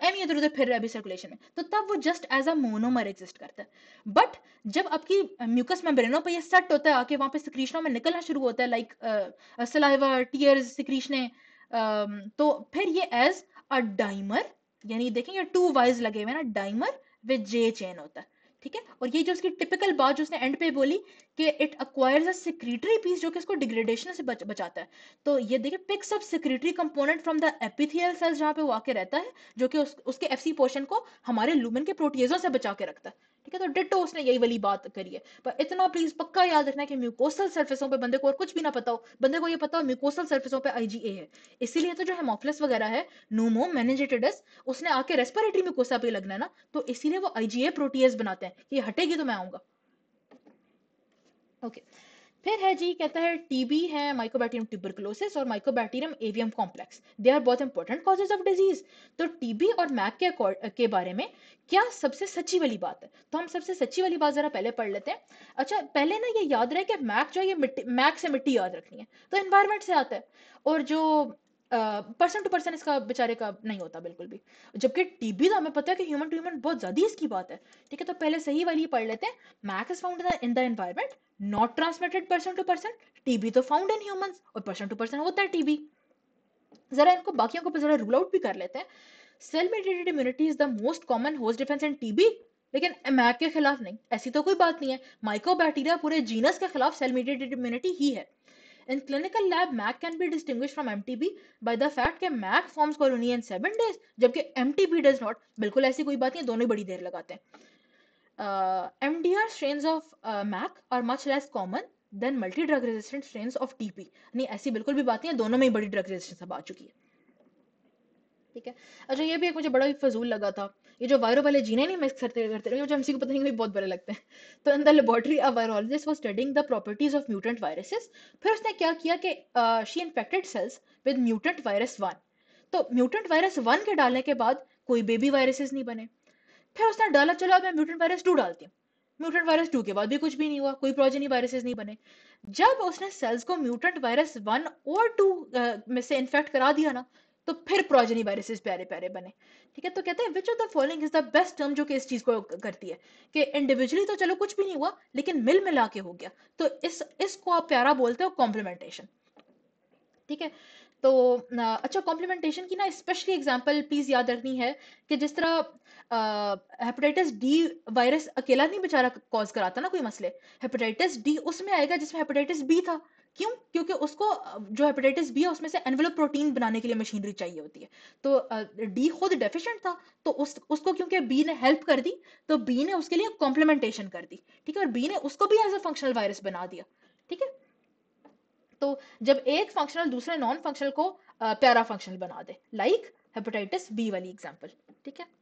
एम इधर उधर फिर रहा है अभी सर्कुलेशन में, तो तब वो just as a monomer exist करता है। बट जब आपकी म्यूकस मेम्ब्रेनों पे ये सेट होता है, आके वहां पे सिक्रीशनों में निकलना शुरू होता है, लाइक सलाइवा, टीयर्स, सिक्रीशने, तो फिर ये एज अ डाइमर, यानी देखें ये टू वाइज लगे हुए ना, डाइमर विद जे चेन होता है। ठीक है, और ये जो उसकी टिपिकल बात जो उसने एंड पे बोली कि it acquires a secretory piece जो कि इसको डिग्रेडेशन से बचाता है। तो ये देखिए, picks up secretory component from the epithelial cells जहां पे वो आके रहता है, जो कि उसके एफसी पोर्शन को हमारे लुमेन के प्रोटीजों से बचा के रखता है। ठीक है, तो डिट्टो उसने यही वाली बात करी है। पर इतना प्लीज पक्का याद रखना है कि म्यूकोसल सर्फेसों पे बंदे को और कुछ भी ना पता हो, बंदे को ये पता हो म्यूकोसल सर्फेसों पे आईजीए है। इसीलिए तो जो हेमोफिलस वगैरह है, न्यूमो, मेनिंजाइटिस, उसने आके रेस्पिरेटरी म्यूकोसा पे लगना है ना, तो इसीलिए वो आईजीए प्रोटीएज बनाते हैं कि ये हटेगी तो मैं आऊंगा। ओके, फिर है जी, कहता है टीबी है, माइकोबैक्टीरियम ट्यूबरकुलोसिस और mycobacterium avium complex, they are बहुत इंपॉर्टेंट कॉजेज ऑफ डिजीज। तो टीबी और मैक के बारे में क्या सबसे सच्ची वाली बात है, तो हम सबसे सच्ची वाली बात जरा पहले पढ़ लेते हैं। अच्छा, पहले ना ये याद रहे कि मैक जो है, ये मिट्टी, मैक से मिट्टी याद रखनी है, तो एनवायरमेंट से आता है। और जो पर्सन टू पर्सन इसका बेचारे का नहीं होता बिल्कुल भी। जबकि टीबी तो हमें पता है कि ह्यूमन टू ह्यूमन बहुत ज्यादा इसकी बात है। ठीक है, तो पहले सही वाली पढ़ लेते हैं। MAC is found in the environment, not transmitted person to person. TB तो फाउंड इन ह्यूमंस और पर्सन टू पर्सन होता है टीबी। जरा इनको बाकियों को जरा रूल आउट भी कर लेते हैं। Cell mediated immunity is the most common host defence in TB, लेकिन मैक के खिलाफ नहीं, ऐसी तो कोई बात नहीं है। माइकोबैक्टीरिया पूरे जीनस के खिलाफ सेल मेडिएटेड इम्यूनिटी ही है। In clinical lab, MAC can be distinguished from MTB by the fact कि MAC forms colony in 7 days, जबकि MTB does not। बिल्कुल ऐसी कोई बात नहीं है, दोनों ही बड़ी देर लगाते हैं। MDR strains of MAC are much less common than multi-drug resistant strains of TB। नहीं, ऐसी बिल्कुल भी बात नहीं है, दोनों में ही बड़ी ड्रग रेजिस्टेंस अब आ चुकी है। ठीक है, अच्छा, ये भी एक मुझे बड़ा ही फजूल लगा था, ये जो वायरो वाले जीने नहीं मिक्स करते करते रहे, जो हमसी को पता नहीं बहुत बुरे लगते हैं। तो इन the laboratory a virologist was studying the properties of mutant viruses. फिर उसने क्या किया कि she infected cells with mutant virus 1। तो म्यूटेंट वायरस 1 के डालने के बाद कोई बेबी वायरसेस नहीं बने। फिर उसने डाला, चलो अब मैं म्यूटेंट वायरस 2 डालती हूँ। म्यूटेंट वायरस 2 के बाद भी कुछ भी नहीं हुआ, कोई प्रोजेनी वायरसेस नहीं बने। जब उसने सेल्स को म्यूटेंट वायरस 1 और 2 में से इन्फेक्ट करा दिया ना, तो फिर प्रोजेनी वायरसेस प्यारे प्यारे बने। ठीक है, तो कहते हैं विच of the following is the best term जो कि इस चीज को करती है कि इंडिविजुअली तो चलो कुछ भी नहीं हुआ लेकिन मिल मिला के हो गया, तो इसको आप प्यारा बोलते हो कॉम्प्लीमेंटेशन। ठीक है, तो अच्छा, कॉम्प्लीमेंटेशन की ना स्पेशली एग्जांपल प्लीज याद रखनी है कि जिस तरह हेपेटाइटिस डी वायरस अकेला नहीं बेचारा कॉज कराता ना कोई मसले, हेपेटाइटिस डी उसमें आएगा जिसमें हेपेटाइटिस बी था। क्यों? क्योंकि उसको जो हेपेटाइटिस बी है उसमें से एनवेलप प्रोटीन बनाने के लिए मशीनरी चाहिए होती है, तो डी खुद डेफिशिएंट था, तो उसको क्योंकि बी ने हेल्प कर दी, तो बी ने उसके लिए कॉम्प्लीमेंटेशन कर दी। ठीक है, और बी ने उसको भी एज अ फंक्शनल वायरस बना दिया। ठीक है, तो जब एक फंक्शनल दूसरे नॉन फंक्शनल को पैरा फंक्शनल बना दे, लाइक हेपेटाइटिस बी वाली एग्जांपल। ठीक है,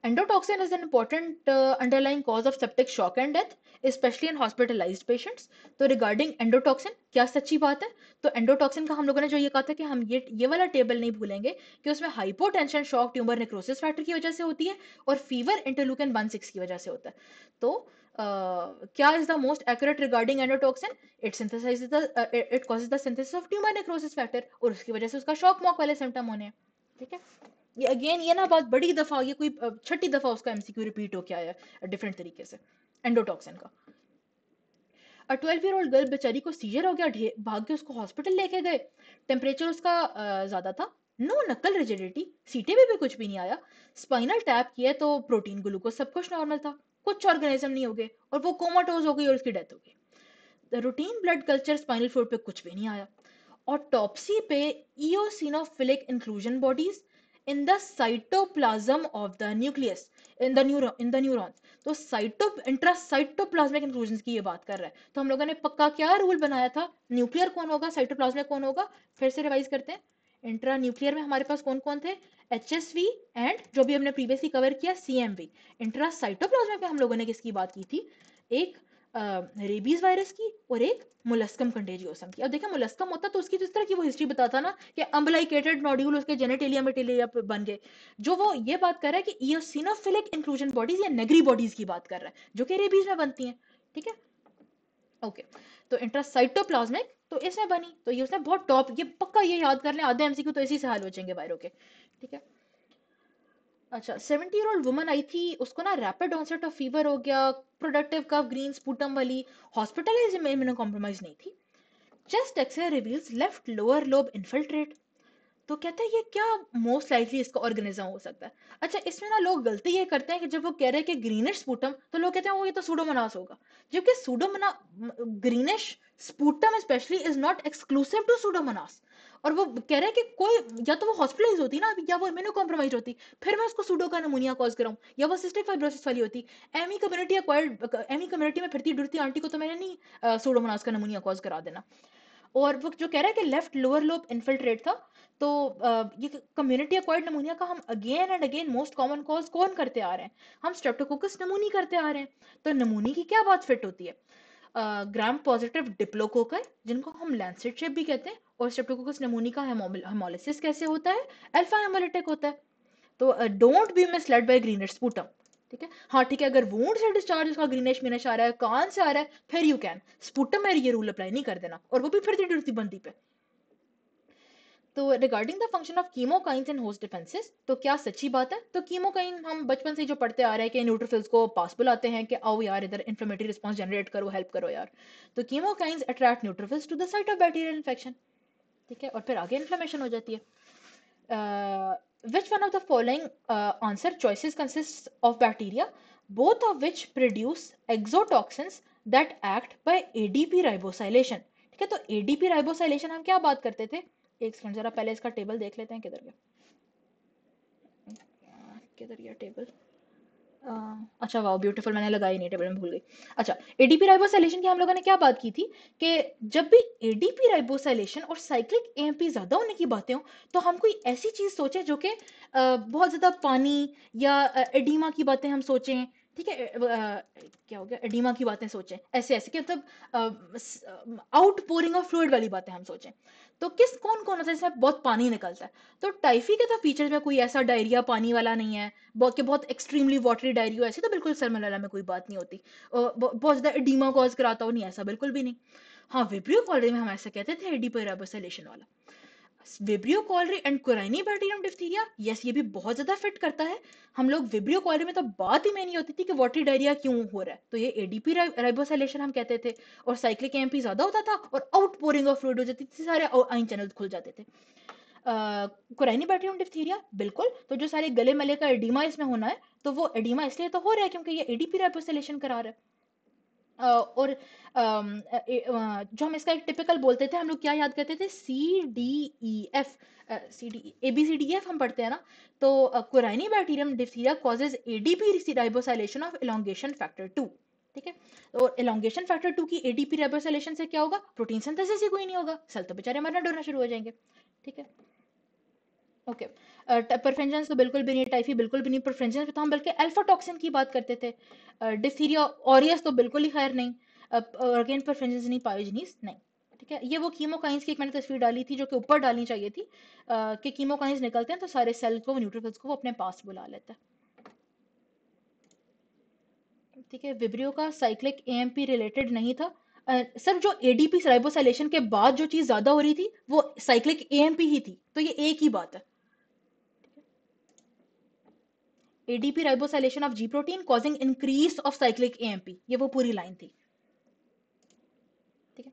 endotoxin is an important underlying cause of septic shock and death, especially in hospitalized patients. तो रिगार्डिंग एंडोटॉक्सिन क्या सच्ची बात है? तो एंडोटॉक्सिन का हम लोगों ने जो ये कहा था कि हम ये वाला टेबल नहीं भूलेंगे कि उसमें hypotension, shock, tumour, necrosis factor की वजह से होती है और फीवर इंटरल्यूकिन 1/6 की वजह से होता है। तो क्या is the most accurate regarding endotoxin? It causes the synthesis of tumour necrosis factor और उसकी वजह से उसका शॉक मॉक वाले सिम्टम होने हैं। ठीक है, ये अगेन ये ना बात बड़ी दफा, ये कोई छठी दफा उसका एमसीक्यू रिपीट हो के आया है डिफरेंट तरीके से एंडोटॉक्सिन का। 12 ईयर ओल्ड गर्ल बेचारी को सीजर हो गया, भाग के उसको हॉस्पिटल लेके गए। टेम्परेचर उसका ज्यादा था, नो नकल रिजिडिटी, सीटे में भी कुछ भी नहीं आया। स्पाइनल टैप किया तो प्रोटीन ग्लूकोज सब कुछ नॉर्मल था, कुछ ऑर्गेनिज्म नहीं हो गए और वो कोमाटोज हो गई और उसकी डेथ हो गई। Routine blood culture spinal fluid पे कुछ भी नहीं आया। ऑटोप्सी पे eosinophilic inclusion bodies in the cytoplasm of the nucleus in the neurons. तो इंट्रासाइटोप्लाज्मिक इंक्लूजन की ये बात कर रहा है, तो हम लोगों ने पक्का क्या रूल बनाया था? न्यूक्लियर कौन होगा, साइटोप्लाज्मिक कौन होगा? फिर से रिवाइज करते हैं। इंट्रा न्यूक्लियर में हमारे पास कौन कौन थे? एचएसवी एंड जो भी हमने प्रीवियसली कवर किया सीएमवी। इंट्रा साइटोप्लाज्मिक में हम लोगों ने किसकी बात की थी? एक रेबीज वायरस की और एक मोलस्कम कंटेजियोसम की। अब देखिए मोलस्कम होता तो उसकी जिस तरह की वो हिस्ट्री बताता ना कि अम्बलाइकेटेड नोड्यूल उसके जेनेटेलिया मेटेलिया पे बन गए, जो वो ये बात कर रहा है कि इयोसिनोफिलिक इंक्लूजन बॉडीज या नेग्री बॉडीज की बात कर रहा है जो कि रेबीज में बनती हैं। ठीक है, ओके, तो इंट्रासाइटोप्लाज्मिक तो इसमें बनी, तो ये उसने बहुत टॉप, ये पक्का ये याद कर लें, आधे एमसीक्यू तो इसी से हल हो जाएंगे वायरों के। ठीक है, अच्छा, 70 ईयर ओल्ड वुमन आई थी, उसको ना रैपिड ऑनसेट ऑफ फीवर हो गया, प्रोडक्टिव कफ, ग्रीन स्पूटम वाली, हॉस्पिटलाइज में इम्यूनो कॉम्प्रोमाइज नहीं थी। Chest X-ray reveals left lower lobe infiltrate. तो कहते हैं ये क्या मोस्ट लाइकली इसका ऑर्गेनिज्म हो सकता है? अच्छा, इसमें ना लोग गलती ये करते हैं कि जब वो कह रहे हैं कि ग्रीनिश स्पूटम, तो लोग कहते हैं वो ये तो सूडोमोनास होगा, जबकि Pseudomona greenish sputum specially is not exclusive to Pseudomonas. और वो कह रहे हैं कि कोई या तो वो हॉस्पिटलाइज होती ना या वो इम्यूनो कॉम्प्रोमाइज होती, फिर मैं उसको सूडो का नमूनिया कॉज कराऊं, या वो सिस्टिक फाइब्रोसिस वाली होती। एमी कम्युनिटी में फिरती डुरती आंटी को तो मैंने नहीं सूडोमोनास का नमूनिया कॉज करा देना। और वो जो कह रहा है कि लेफ्ट लोअर लोब इन्फिल्ट्रेट था, तो ये कम्युनिटी एक्वायर्ड नमूनिया का हम again and again most common cause कौन करते आ रहे हैं? हम स्ट्रेप्टोकोकस नमूनी करते आ रहे हैं। तो नमूनी की क्या बात फिट होती है? ग्राम पॉजिटिव डिप्लोकोकाई जिनको हम लैंसेट शेप भी कहते हैं, और स्ट्रेप्टोकोकस नमूनी का हेमोलिसिस कैसे होता है? अल्फा हेमोलिटिक होता है। तो don't be misled by greenish sputum. ठीक है, हाँ ठीक है, अगर वूंड से डिस्चार्ज उसका ग्रीनिश मिनिश आ रहा है, कान से आ रहा है, फिर यू कैन। स्पूटम में ये रूल अप्लाई नहीं कर देना, और वो भी फिरती डुरती बंदी पे। तो regarding the function of chemokines in host defences, तो क्या सच्ची बात है? तो कीमोकाइन हम बचपन से जो पढ़ते आ रहे हैं कि न्यूट्रोफिल्स को पास बुलाते हैं कि आओ यार इधर इन्फ्लेमेटरी रिस्पांस जनरेट करो, हेल्प करो यार। तो chemokines attract neutrophils to the site of bacterial infection. ठीक है, और फिर आगे इन्फ्लेमेशन हो जाती है। Which one of the following answer choices consists of bacteria, both of which produce exotoxins that act by ADP ribosylation? ठीक है, तो ADP ribosylation हम क्या बात करते थे? एक सेकंड, जरा पहले इसका टेबल देख लेते हैं, किधर गया, किधर गया टेबल? अच्छा वाह ब्यूटीफुल, मैंने लगाई नहीं टेबल में, भूल गई। अच्छा, एडीपी राइबोसाइलेशन की हम लोगों ने क्या बात की थी कि जब भी एडीपी राइबोसाइलेशन और साइक्लिक एएमपी ज्यादा होने की बातें हो, तो हम कोई ऐसी चीज सोचें जो कि बहुत ज्यादा पानी या एडीमा की बातें हम सोचें। ठीक है, क्या हो गया, एडीमा की बातें सोचें, ऐसे ऐसे कि मतलब आउट पोरिंग ऑफ फ्लूइड वाली बातें हम सोचें। तो किस कौन कौन होता है जिसमें बहुत पानी निकलता है? तो टाइफी के तो फीचर्स में कोई ऐसा डायरिया पानी वाला नहीं है, बहुत एक्सट्रीमली वाटरी डायरिया, ऐसे तो बिल्कुल सलमोनेला में कोई बात नहीं होती। बहुत ज्यादा एडीमा कॉज कराता हो, नहीं, ऐसा बिल्कुल भी नहीं। हाँ, विब्रियो कॉलरे में हम ऐसा कहते थे, एडीपी राइबोसाइलेशन वाला। Vibrio cholerae and Corynebacterium diphtheria, yes ये भी बहुत ज्यादा फिट करता है। हम लोग विब्रियो कॉलरी में तो बात ही में नहीं होती थी कि वाटरी डायरिया क्यों हो रहा है, तो ये एडीपी राइबोसाइलेशन हम कहते थे, और साइक्लिक एएमपी ज्यादा होता था और आउट पोरिंग ऑफ फ्लूइड हो जाती थी, सारे आइन चैनल खुल जाते थे। कोराइनिबैक्टीरियम डिप्थीरिया बिल्कुल, तो जो सारे गले मले का एडिमा इसमें होना है, तो वो एडिमा इसलिए तो हो रहा है क्योंकि ये एडीपी राइबोसाइलेशन करा रहा है। और जो हम इसका एक टिपिकल बोलते थे, हम लोग क्या याद करते थे, C D E F, C D A B C D F हम पढ़ते हैं ना, तो Corynebacterium diphtheria causes ADP ribosylation of elongation factor 2। ठीक है, तो एलोंगेशन फैक्टर 2 की एडीपी राइबोसाइलेशन से क्या होगा, प्रोटीन सिंथेसिस ही कोई नहीं होगा, सेल तो बेचारे मरना डरना शुरू हो जाएंगे। ठीक है, ओके। परफेंजन तो बिल्कुल भी नहीं, टाइफी बिल्कुल भी नहीं, परफेंजन पे तो हम बल्कि अल्फा टॉक्सिन की बात करते थे। डिप्थीरिया ऑरियस तो बिल्कुल ही खैर नहीं, और अगेन परफेंजन नहीं, पायोजनीस नहीं। ठीक है, ये वो कीमोकाइंस की एक मैंने तस्वीर डाली थी जो कि ऊपर डालनी चाहिए थी, कि कीमोकाइंस निकलते हैं तो सारे सेल को, न्यूट्रोफिल्स को वो अपने पास बुला लेता है। ठीक है, विब्रियो का साइक्लिक एएमपी रिलेटेड नहीं था। सर जो एडीपी राइबोसाइलेशन के बाद जो चीज ज्यादा हो रही थी वो साइक्लिक एएमपी ही थी, तो ये एक ही बात है। ADP ribosylation of G protein causing increase of cyclic AMP, ये वो पूरी लाइन थी। ठीक है,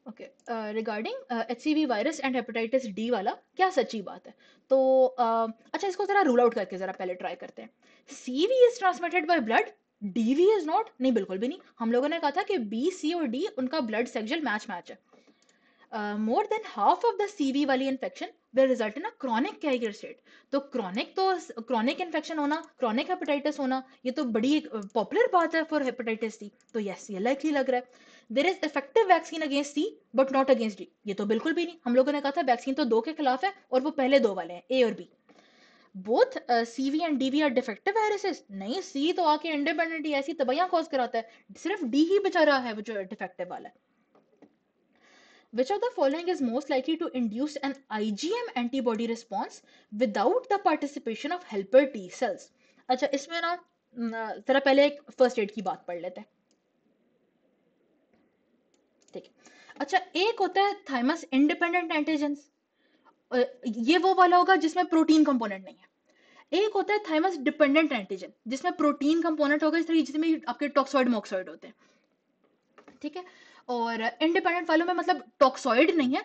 okay. Regarding HCV virus and hepatitis D वाला क्या सच्ची बात है, तो अच्छा इसको जरा रूल आउट करके जरा पहले ट्राई करते हैं। CV is transmitted by blood, DV is not, नहीं बिल्कुल भी नहीं। हम लोगों ने कहा था कि B, C और D उनका ब्लड सेक्जुअल मैच है। More than half of the CV वाली infection will result in a chronic carrier state. तो क्रॉनिक इन्फेक्शन होना, क्रॉनिक हेपेटाइटिस होना, ये तो बड़ी एक पॉपुलर बात है फॉर हेपेटाइटिस सी, तो यस ये लाइकली लग रहा है। There is effective vaccine against C but not against D, ये तो बिल्कुल भी नहीं। हम लोगों ने कहा था वैक्सीन तो दो के खिलाफ है और वो पहले दो वाले हैं, ए और B. Both CV and DV are defective viruses, नहीं सी तो आके इंडिपेंडेंट ही ऐसी तबाहियां कॉज कराता है, सिर्फ डी ही बेचारा है वो जो डिफेक्टिव वाला है। Which of the following is most likely to induce an IgM antibody response without the participation of helper T cells? अच्छा इसमें ना जरा पहले एक फर्स्ट एड की बात पढ़ लेते हैं। ठीक है, अच्छा एक होता है थाइमस इंडिपेंडेंट एंटीजेंस, ये वो वाला होगा जिसमें प्रोटीन कंपोनेंट नहीं है। एक होता है थाइमस डिपेंडेंट एंटीजन जिसमें प्रोटीन कंपोनेंट होगा, इस तरीके जिसमें आपके टॉक्सॉइड मॉक्सॉइड होते हैं। ठीक है, और इंडिपेंडेंट वालों में मतलब टॉक्सॉइड नहीं है,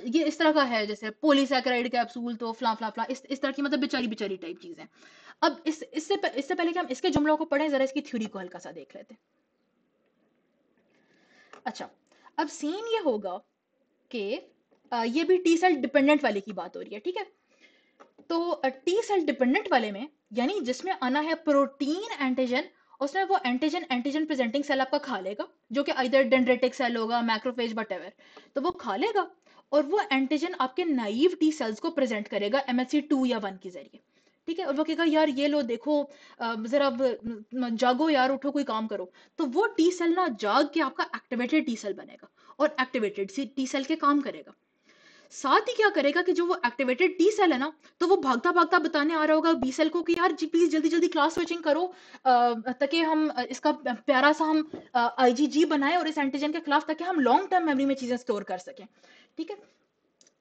ये इस तरह का है जैसे पॉलीसैकेराइड कैप्सूल तो फ्ला फ्ला फ्ला, इस तरह की मतलब बेचारी बेचारी टाइप चीजें। अब इससे पहले कि हम इसके जुमलों को पढ़ें, जरा इसकी थ्योरी को हल्का सा देख लेते हैं। अच्छा, अब सीन ये होगा कि ये भी टी सेल डिपेंडेंट वाले की बात हो रही है। ठीक है, तो टी सेल डिपेंडेंट वाले में यानी जिसमें आना है प्रोटीन एंटीजन, उसमें वो एंटीजन एंटीजन प्रेजेंटिंग सेल आपका खा लेगा, जो कि आइदर डेंड्रेटिक सेल होगा, मैक्रोफेज वटेवर, तो वो खा लेगा और वो एंटीजन आपके नाइव टी सेल्स को प्रेजेंट करेगा MHC2 या 1 के जरिए। ठीक है, और वो कहेगा यार ये लो देखो, जरा जागो यार, उठो कोई काम करो, तो वो टी सेल ना जाग के आपका एक्टिवेटेड टी सेल बनेगा और एक्टिवेटेड टी सेल के काम करेगा। साथ ही क्या करेगा कि जो वो एक्टिवेटेड टी सेल है ना, तो वो भागता भागता बताने आ रहा होगा बी सेल को कि यार जी प्लीज जल्दी जल्दी क्लास स्विचिंग करो, ताकि हम इसका प्यारा सा हम IgG बनाए और इस एंटीजन के खिलाफ, ताकि हम लॉन्ग टर्म मेमोरी में चीजें स्टोर कर सकें। ठीक है,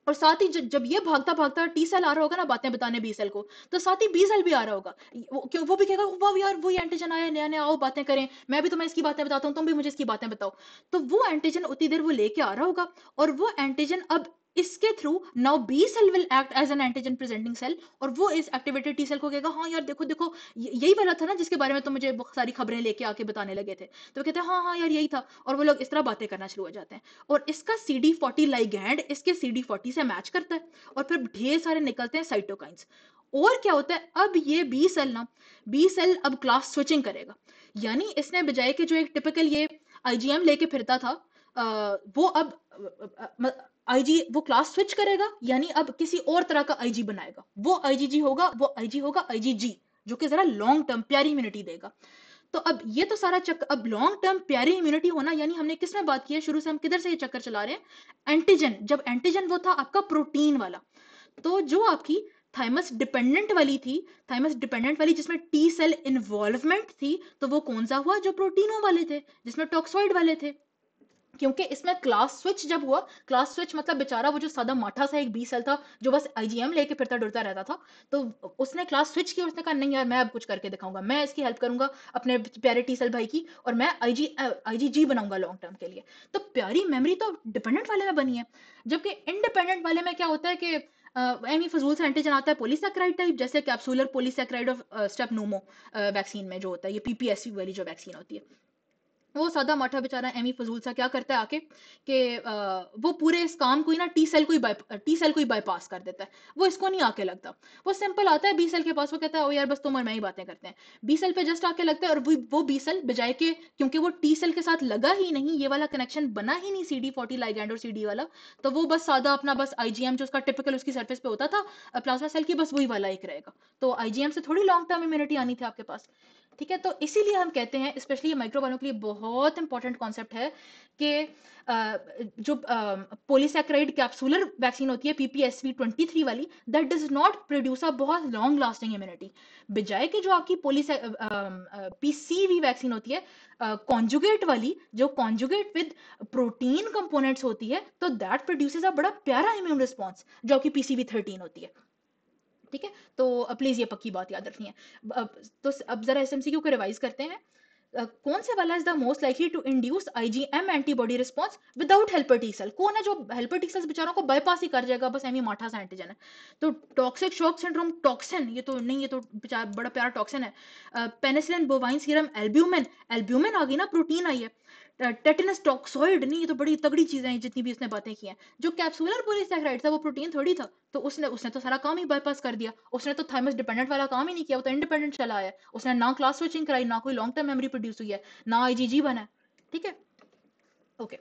और साथ ही जब ये भागता भागता टी सेल आ रहा होगा ना बातें बताने बी सेल को, तो साथ ही बी सेल भी आ रहा होगा, वो भी कहेगा वाह यार वही एंटीजन आया नया नया, आओ बातें करें, मैं भी तुम्हें इसकी बातें बताता हूँ, तुम भी मुझे इसकी बातें बताओ। तो वो एंटीजन उतनी देर वो लेके आ रहा होगा, और वो एंटीजन अब इसके through now B cell will act as an antigen presenting cell, और वो इस एक्टिवेटेड टी सेल को कहेगा हाँ यार देखो देखो, यही वाला था ना जिसके बारे में तो मुझे बहुत सारी खबरें लेके आके बताने लगे थे, तो वो कहते हैं हाँ हाँ यार यही था, और वो लोग इस तरह बातें करना शुरू हो जाते हैं। और इसका CD40 लाइगैंड इसके CD40 से मैच करता है, और फिर ढेर सारे निकलते हैं साइटोकाइंस। और क्या होता है, अब ये बी सेल अब क्लास स्विचिंग करेगा, यानी इसने बजाय के जो एक टिपिकल ये IgM लेके फिरता था, वो अब आईजी वो क्लास स्विच करेगा, यानी अब किसी और तरह का IG बनाएगा, वो IgG होगा, वो IG होगा IgG, जो कि जरा लॉन्ग टर्म प्यारी इम्यूनिटी देगा। तो अब ये तो सारा चक्कर, अब लॉन्ग टर्म प्यारी इम्यूनिटी होना, यानी हमने किस में बात की है शुरू से, हम किधर से ये चक्कर चला रहे हैं, एंटीजन, जब एंटीजन वो था आपका प्रोटीन वाला, तो जो आपकी थाइमस डिपेंडेंट वाली थी, थाइमस डिपेंडेंट वाली जिसमें टी सेल इन्वॉल्वमेंट थी, तो वो कौन सा हुआ, जो प्रोटीनों वाले थे जिसमें टॉक्सॉइड वाले थे। क्योंकि इसमें क्लास स्विच जब हुआ, क्लास स्विच मतलब बेचारा वो जो सादा माठा सा एक बी सेल था जो बस आईजीएम लेके फिरता डरता रहता था, तो उसने क्लास स्विच की, उसने कहा नहीं यार मैं अब कुछ करके दिखाऊंगा, मैं इसकी हेल्प करूंगा अपने प्यारे टी सेल भाई की, और मैं आईजीजी बनाऊंगा लॉन्ग टर्म के लिए। तो प्यारी मेमोरी तो डिपेंडेंट वाले में बनी है, जबकि इंडिपेंडेंट वाले में क्या होता है कि एमी फजूल से एंटीजन आता है पोलीसैकेराइड टाइप, जैसे कैप्सूलर पोलीसैकेराइड ऑफ स्टेपनोमो वैक्सीन में जो होता है, ये पीपीएसवी वाली जो वैक्सीन होती है। वो सादा माठा बेचारा एमी फजूल सा क्या करता है आके कि वो पूरे इस काम को ही ना टी सेल को ही बाईपास कर देता है, वो इसको नहीं आके लगता। वो सिंपल आता है बी सेल के पास, वो कहता है ओ यार बस तुम और मैं ही बातें करते हैं, बी सेल पे जस्ट आके लगता है, और वो बी सेल बजाय के, क्योंकि वो टी सेल के साथ लगा ही नहीं, ये वाला कनेक्शन बना ही नहीं CD40 लाइगैंड और CD वाला, तो वो बस सादा अपना बस आईजीएम जो उसका टिपिकल उसकी सरफेस पे होता था प्लाज्मा सेल की, बस वही वाला एक रहेगा। तो आईजीएम से थोड़ी लॉन्ग टर्म इम्यूनिटी आनी थी आपके पास। ठीक है, तो इसीलिए हम कहते हैं, स्पेशली ये माइक्रो वालों के लिए बहुत इंपॉर्टेंट कॉन्सेप्ट है कि जो पोलीसैकेराइड कैप्सूलर वैक्सीन होती है PPSV23 वाली, that does not produce a बहुत लॉन्ग लास्टिंग इम्यूनिटी, बजाय कि जो आपकी PCV वैक्सीन होती है कॉन्जुगेट वाली, जो कॉन्जुगेट विद प्रोटीन कंपोनेंट्स होती है, तो दैट प्रोड्यूसेस अ बड़ा प्यारा इम्यून रिस्पॉन्स जो कि PCV13 होती है। ठीक है, तो प्लीज ये पक्की बात याद रखनी है। तो अब जरा एसएमसीक्यू को रिवाइज करते हैं। कौन से वाला is the most likely to induce IgM antibody response without helper T cell? कौन है जो हेल्पर टी सेल्स बेचारों को बाईपास ही कर जाएगा, बस एमी माठा सा एंटीजन है? तो टॉक्सिक शॉक सिंड्रोम टॉक्सिन, ये तो नहीं, ये तो बेचारा बड़ा प्यारा टॉक्सिन है। Penicillin bovine serum albumin, albumin आ गई ना, प्रोटीन आई है। टेटेनस टॉक्सोइड, नहीं ये तो बड़ी तगड़ी चीजें हैं जितनी भी उसने बातें की हैं। जो कैप्सूलर पॉलीसैकेराइड था वो प्रोटीन थोड़ी था, तो उसने उसने तो सारा काम ही बाईपास कर दिया, उसने तो थाइमस डिपेंडेंट वाला काम ही नहीं किया, वो तो इंडिपेंडेंट चला आया, उसने ना क्लास स्विचिंग कराई, ना कोई लॉन्ग टर्म मेमोरी प्रोड्यूस हुई है, ना आईजीजी बना है। ठीक है, okay.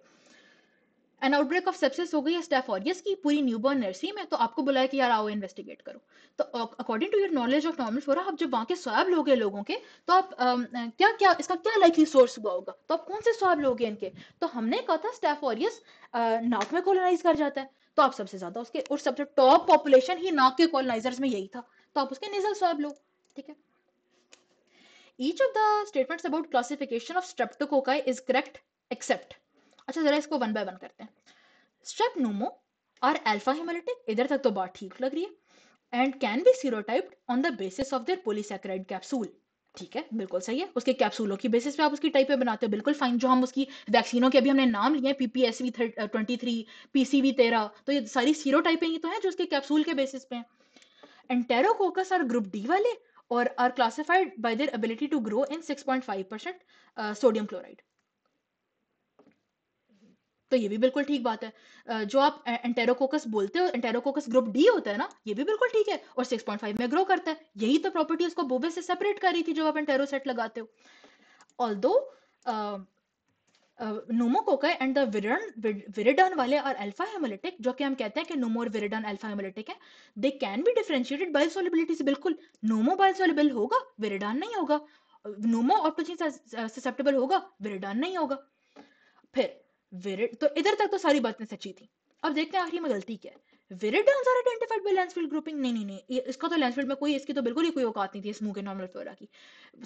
N outbreak of sepsis हो गई है स्टेफ ऑरियस की पूरी न्यूबॉर्न नर्सरी में, तो आपको बुलाया कि यार आओ इन्वेस्टिगेट करो। तो according to your knowledge of normal flora, आप जब वहां के स्वाब लोगे लोगों के, तो आप क्या क्या इसका क्या लाइकली सोर्स हुआ होगा, तो आप कौन से स्वाब लोगे इनके? तो हमने कहा था स्टेफ ऑरियस नाक में कॉलोनाइज कर जाता है, तो आप सबसे ज्यादा उसके और सबसे टॉप पॉपुलेशन ही नाक के कॉलोनाइजर्स में यही था, तो आप उसके नेजल स्वाब लो। ठीक है, each of the statements about classification of streptococci is correct except. अच्छा जरा इसको वन बाय वन करते हैं। Strep pneumo are alpha hemolytic, इधर तक तो बात ठीक लग रही है, and can be serotyped on the basis of their polysaccharide capsule. ठीक है, बिल्कुल सही है, उसके कैप्सूलों की बेसिस पे आप उसकी टाइप पे बनाते हो, बिल्कुल फाइन। जो हम उसकी वैक्सीनों के अभी हमने नाम लिए, PPSV23, PCV13, तो ये सारी सीरो टाइपें ही तो हैं जो उसके कैप्सूल के बेसिस पे हैं। एंटेरोकोकस आर ग्रुप डी वाले और are classified by their ability to grow in 6.5% sodium chloride. तो ये भी बिल्कुल ठीक बात है। जो आप एंटेरोकोकस बोलते हो, एंटेरोकोकस ग्रुप डी होता है ना, ये भी बिल्कुल ठीक है, और 6.5 में ग्रो करता है, यही तो प्रॉपर्टी उसको बोबे से सेपरेट कर रही थी जो आप एंटेरोसेट लगाते हो। ऑल्दो नोमोकोकाई एंड द विरिडन वाले और अल्फा हेमोलिटिक, जो कि हम कहते हैं कि नोमो और विरिडन अल्फा हेमोलिटिक है, दे कैन बी डिफरेंशिएटेड बायोसॉल्युबिलिटी से। बिल्कुल, नोमो बायोसॉल्युबल होगा, विरिडन नहीं होगा, नोमो ऑटोजिन ससेप्टेबल होगा, विरिडन नहीं होगा। फिर विरिड, तो इधर तक तो सारी बातें सच्ची थी। अब देखते हैं आखिरी में गलती क्या है। विरिडन्स आर आइडेंटिफाइड बाय लैंसफील्ड ग्रुपिंग, नहीं नहीं नहीं, इसका तो लैंसफील्ड में कोई, इसकी तो बिल्कुल ही कोई औकात नहीं थी स्मूथ के नॉर्मल फ्लोरा की।